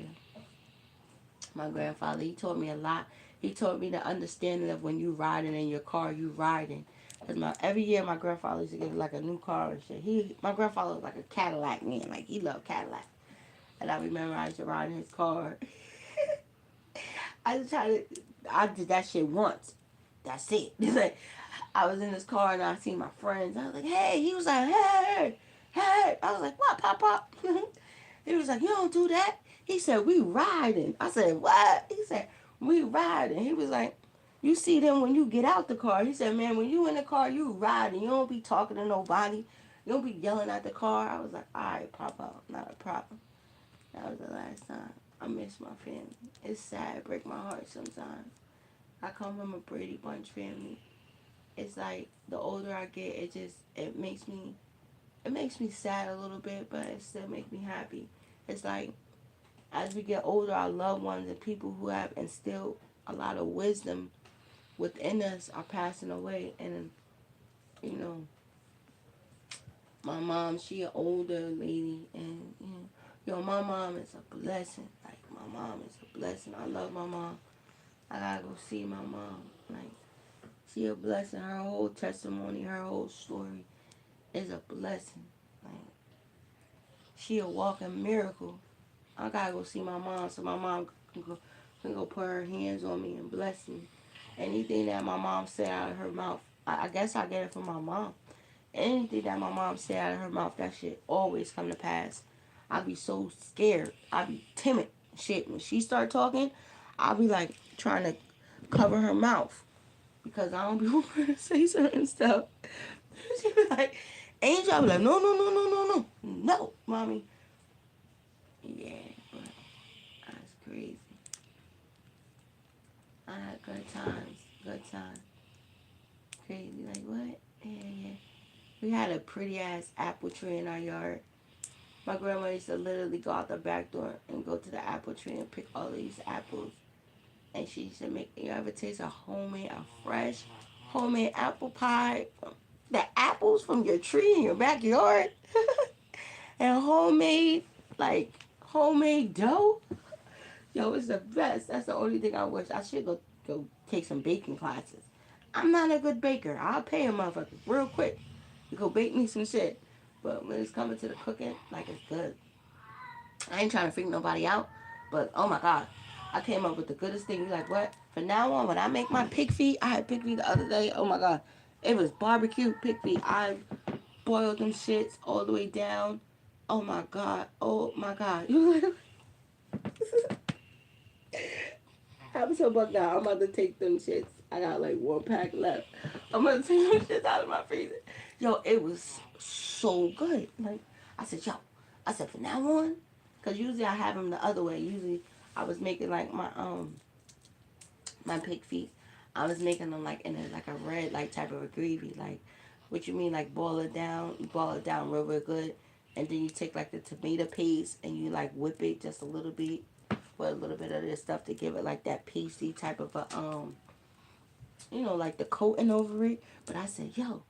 my grandfather, he taught me a lot. He taught me the understanding of when you riding in your car, you riding. Cause every year my grandfather used to get like a new car and shit. My grandfather was like a Cadillac man, like he loved Cadillac. And I remember I used to ride in his car. I did that shit once. That's it. Like, I was in his car and I seen my friends. I was like, hey. He was like, hey. I was like, what, Pop? He was like, you don't do that. He said, we riding. I said, what? He said, we riding. He was like, you see them when you get out the car. He said, man, when you in the car, you riding. You don't be talking to nobody. You don't be yelling at the car. I was like, all right, Papa, not a problem. That was the last time. I miss my family. It's sad. It break my heart sometimes. I come from a Brady Bunch family. It's like the older I get, it makes me sad a little bit, but it still makes me happy. It's like as we get older, our loved ones and people who have instilled a lot of wisdom within us are passing away. And you know, my mom, she an older lady, and my mom is a blessing. Like my mom is a blessing. I love my mom. I gotta go see my mom. Like she a blessing. Her whole testimony, her whole story is a blessing. Like she a walking miracle. I gotta go see my mom so my mom can go put her hands on me and bless me. Anything that my mom said out of her mouth, I guess I get it from my mom. Anything that my mom say out of her mouth, that shit always come to pass. I be so scared. I be timid. Shit, when she start talking, I'll be like trying to cover her mouth because I don't be wanting to say certain stuff. She be like, Angel, I be like, no, no, no, no, no, no, no, mommy. Yeah, but that's crazy. I had good times, good times. Crazy, like what? Yeah, yeah. We had a pretty ass apple tree in our yard. My grandma used to literally go out the back door and go to the apple tree and pick all these apples. And she used to make, you ever taste a fresh homemade apple pie? The apples from your tree in your backyard? And homemade, like, homemade dough? Yo, it's the best. That's the only thing I wish. I should go take some baking classes. I'm not a good baker. I'll pay a motherfucker real quick to go bake me some shit. But when it's coming to the cooking, like, it's good. I ain't trying to freak nobody out, but oh my god, I came up with the goodest thing. You like what? From now on, when I make my pig feet, I had pig feet the other day. Oh my god, it was barbecue pig feet. I boiled them shits all the way down. Oh my god. Oh my god. I'm so bugged out. I'm about to take them shits. I got like 1 pack left. I'm gonna take them shits out of my freezer. Yo, it was so good. Like I said, yo. I said from now on, cause usually I have them the other way. Usually I was making like my pig feet. I was making them like in a like a red like type of a gravy. Like what you mean like boil it down? You boil it down real good, and then you take like the tomato paste and you like whip it just a little bit with a little bit of this stuff to give it like that pasty type of a like the coating over it. But I said, yo,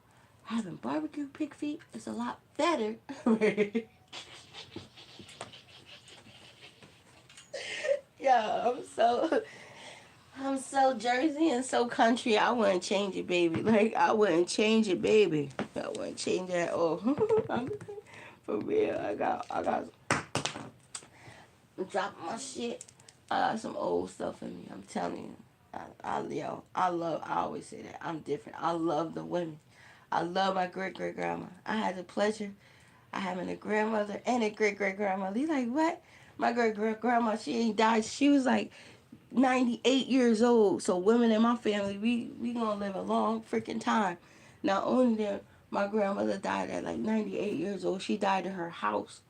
having barbecue pig feet is a lot better. Yeah, I'm so Jersey and so country. I wouldn't change it, baby. Like I wouldn't change it, baby. I wouldn't change it at all. For real, I got dropping my shit. I got some old stuff in me. I'm telling you. I always say that. I'm different. I love the women. I love my great great grandma. I had the pleasure of having a grandmother and a great great grandmother. You like what? My great great grandma, she ain't died. She was like 98 years old. So women in my family, we gonna live a long freaking time. Not only that, my grandmother died at like 98 years old. She died in her house.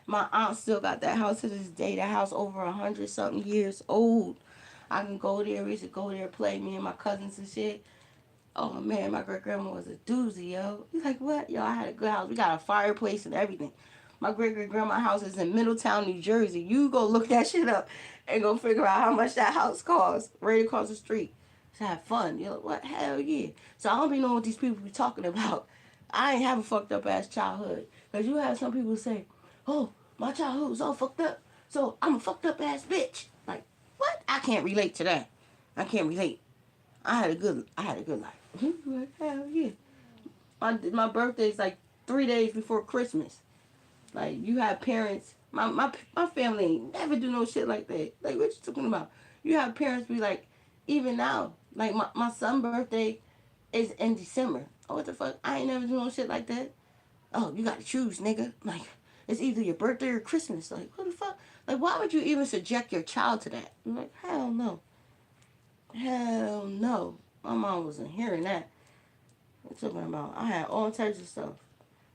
My aunt still got that house to this day. That house over 100 something years old. I can go there. We used to go there, play me and my cousins and shit. Oh man, my great grandma was a doozy, yo. You like what? Yo, I had a good house. We got a fireplace and everything. My great great grandma house is in Middletown, New Jersey. You go look that shit up and go figure out how much that house costs right across the street. To have fun. You know what? Hell yeah. So I don't be knowing what these people be talking about. I ain't have a fucked up ass childhood. Cause you have some people say, oh, my childhood was all fucked up. So I'm a fucked up ass bitch. Like, what? I can't relate to that. I can't relate. I had a good life. Like, hell yeah. My birthday is like 3 days before Christmas. Like you have parents. My family ain't never do no shit like that. Like what you talking about? You have parents be like, even now, like my son's birthday is in December. Oh what the fuck? I ain't never do no shit like that. Oh you gotta choose, nigga. Like it's either your birthday or Christmas. Like what the fuck? Like why would you even subject your child to that? I'm like hell no, hell no. My mom wasn't hearing that. What you talking about? I had all types of stuff.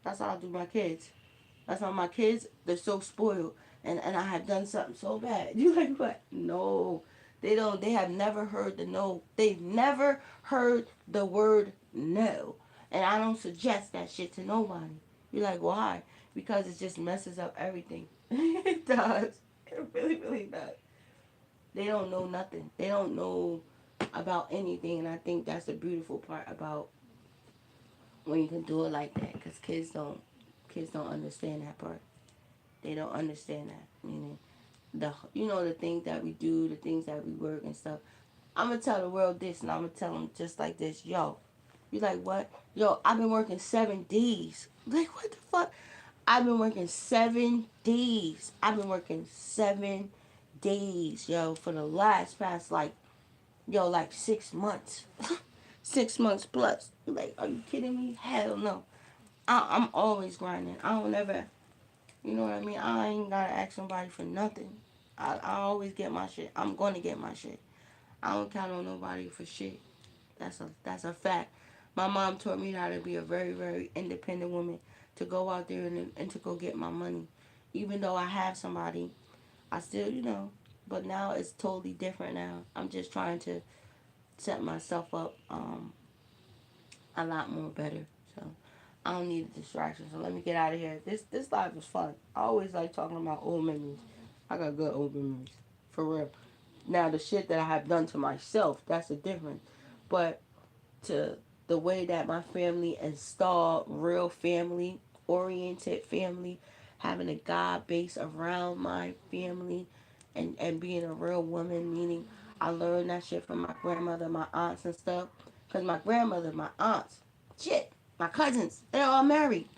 That's how I do my kids. That's why my kids, they're so spoiled. And I have done something so bad. You like what? No. They don't, they have never heard the no. They've never heard the word no. And I don't suggest that shit to nobody. You're like, why? Because it just messes up everything. It does. It really, really does. They don't know nothing. They don't know about anything. And I think that's the beautiful part about when you can do it like that. Because kids don't understand that part. They don't understand that. Meaning, the things that we do, the things that we work and stuff. I'm gonna tell the world this, and I'm gonna tell them just like this. Yo, you like what? Yo, I've been working 7 days. Like what the fuck? I've been working 7 days. I've been working 7 days, yo, for the last past like 6 months, 6 months plus. Like, are you kidding me? Hell no. I'm always grinding. I don't ever, you know what I mean? I ain't gotta ask somebody for nothing. I always get my shit. I'm gonna get my shit. I don't count on nobody for shit. That's a fact. My mom taught me how to be a very, very independent woman, to go out there and to go get my money. Even though I have somebody, I still, but now it's totally different now. I'm just trying to set myself up a lot more better. So I don't need a distraction. So let me get out of here. This life was fun. I always like talking about old memories. I got good old memories. For real. Now the shit that I have done to myself, that's a difference. But to the way that my family installed real family, oriented family, having a God base around my family, and being a real woman, meaning I learned that shit from my grandmother, my aunts and stuff. Because my grandmother, my aunts, shit, my cousins, they're all married.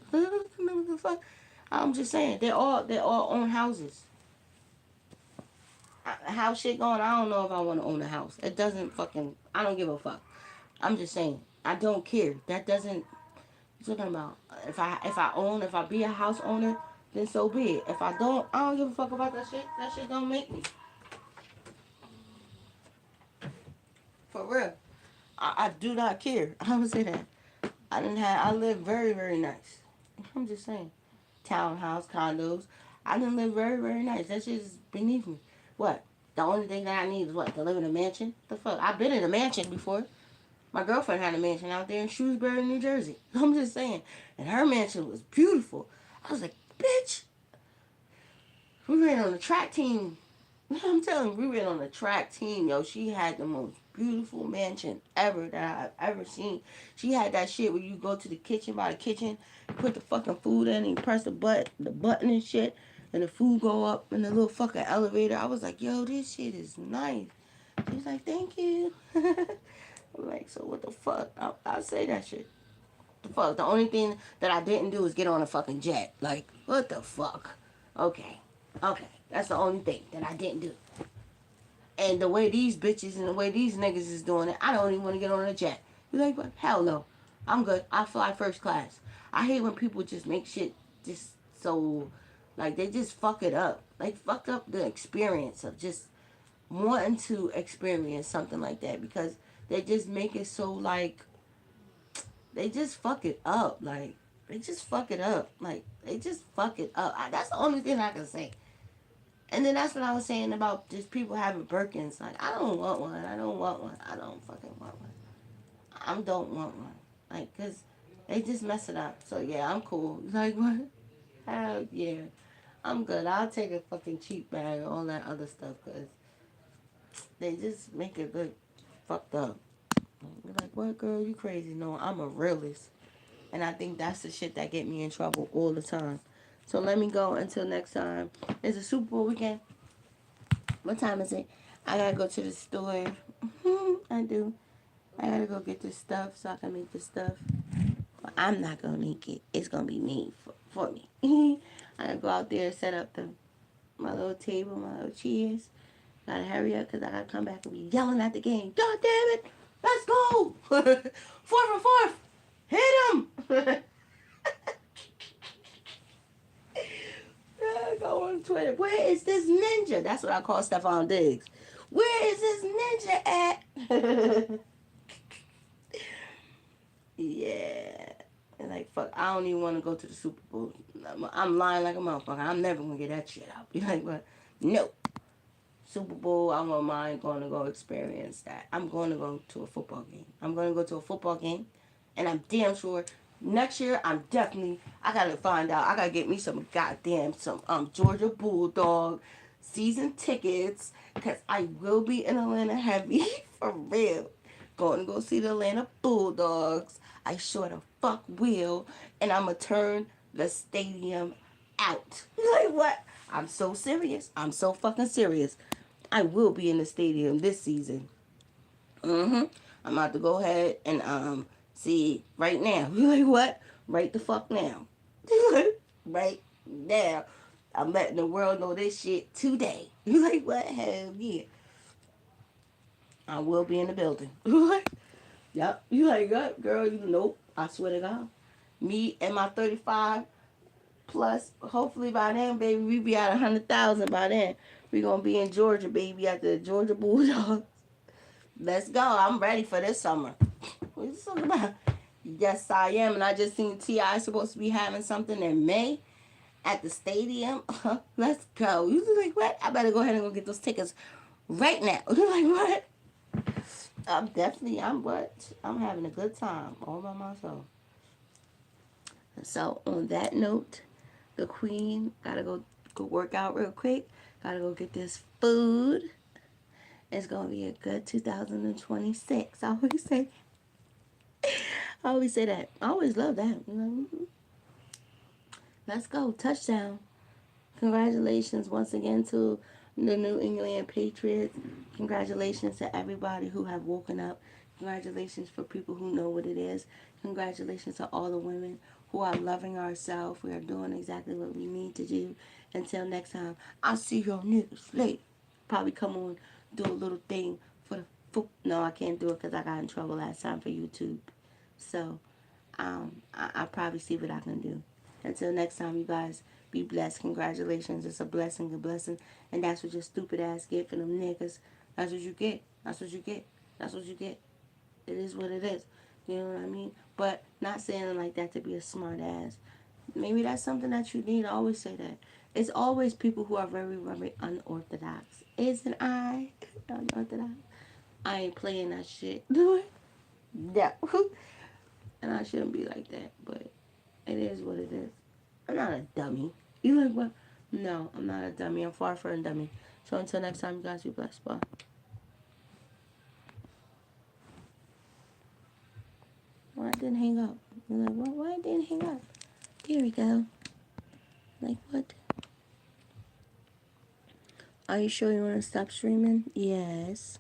I'm just saying, they all own houses. How shit going? I don't know if I want to own a house. It doesn't fucking. I don't give a fuck. I'm just saying. I don't care. That doesn't. What talking about? If I be a house owner, then so be it. If I don't give a fuck about that shit. That shit don't make me. For real. I do not care. I would say that. I live very, very nice. I'm just saying. Townhouse, condos. I didn't live very, very nice. That shit is beneath me. What? The only thing that I need is what? To live in a mansion? The fuck? I've been in a mansion before. My girlfriend had a mansion out there in Shrewsbury, New Jersey. I'm just saying. And her mansion was beautiful. I was like, bitch, we ran on the track team. I'm telling you, we ran on the track team, yo. She had the most beautiful mansion ever that I've ever seen. She had that shit where you go to the kitchen, by the kitchen, put the fucking food in, and you press the button and shit, and the food go up in the little fucking elevator. I was like, yo, this shit is nice. She was like, thank you. I'm like, so what the fuck? I'll say that shit. The fuck? The only thing that I didn't do is get on a fucking jet. Like, what the fuck? Okay. Okay. That's the only thing that I didn't do. And the way these bitches and the way these niggas is doing it, I don't even want to get on a jet. You like what? Hell no. I'm good. I fly first class. I hate when people just make shit just so, like, they just fuck it up. Like, fuck up the experience of just wanting to experience something like that, because they just make it so, like, they just fuck it up. Like, they just fuck it up. Like, they just fuck it up. That's the only thing I can say. And then that's what I was saying about just people having Birkins. Like, I don't want one. I don't want one. I don't fucking want one. I don't want one. Like, because they just mess it up. So, yeah, I'm cool. Like, what? Hell yeah. I'm good. I'll take a fucking cheap bag and all that other stuff, because they just make it look fucked up. You're like, what, girl? You crazy? No, I'm a realist. And I think that's the shit that get me in trouble all the time. So let me go until next time. It's a Super Bowl weekend. What time is it? I gotta go to the store. I do. I gotta go get this stuff so I can make this stuff. But I'm not gonna make it. It's gonna be made for me. I gotta go out there, set up my little table, my little chairs. Gotta hurry up because I gotta come back and be yelling at the game. God damn it! Let's go! 4 for 4! Hit him! Go on Twitter. Where is this ninja? That's what I call Stephon Diggs. Where is this ninja at? Yeah. And like, fuck, I don't even want to go to the Super Bowl. I'm lying like a motherfucker. I'm never going to get that shit out. You're like, what? No. Super Bowl, I don't mind going to go experience that. I'm going to go to a football game. I'm going to go to a football game. And I'm damn sure next year, I got to find out. I got to get me some Georgia Bulldog season tickets. Because I will be in Atlanta heavy. For real. Going to go see the Atlanta Bulldogs. I sure the fuck will. And I'm going to turn the stadium out. Like what? I'm so serious. I'm so fucking serious. I will be in the stadium this season. I'm about to go ahead and see right now. You like what? Right the fuck now. Right now. I'm letting the world know this shit today. You like what? Hell yeah. I will be in the building. Yep. You like what, girl? You nope. I swear to God. Me and my 35 plus. Hopefully by then, baby, we be at 100,000 by then. We gonna be in Georgia, baby, at the Georgia Bulldogs. Let's go. I'm ready for this summer. What you talking about? Yes, I am. And I just seen T.I. supposed to be having something in May at the stadium. Let's go. You like, what? I better go ahead and go get those tickets right now. You're like, what? I'm what? I'm having a good time all by myself. So on that note, the queen gotta go work out real quick. Gotta go get this food. It's gonna be a good 2026. I always say that. I always love that. You know? Let's go. Touchdown. Congratulations once again to the New England Patriots. Congratulations to everybody who have woken up. Congratulations for people who know what it is. Congratulations to all the women who are loving ourselves. We are doing exactly what we need to do. Until next time, I'll see your niggas later. Probably come on, do a little thing for the foot. No, I can't do it because I got in trouble last time for YouTube. So, I'll probably see what I can do. Until next time, you guys, be blessed. Congratulations. It's a blessing, a blessing. And that's what your stupid ass get for them niggas. That's what you get. That's what you get. That's what you get. It is what it is. You know what I mean? But not saying it like that to be a smart ass. Maybe that's something that you need. I always say that. It's always people who are very, very unorthodox. Isn't I? Unorthodox. I ain't playing that shit. Do it? Yeah. And I shouldn't be like that. But it is what it is. I'm not a dummy. You like what? No, I'm not a dummy. I'm far from a dummy. So until next time, you guys be blessed. Bye. Why it didn't hang up? You're like, well, why it didn't hang up? Here we go. Like what? Are you sure you want to stop streaming? Yes.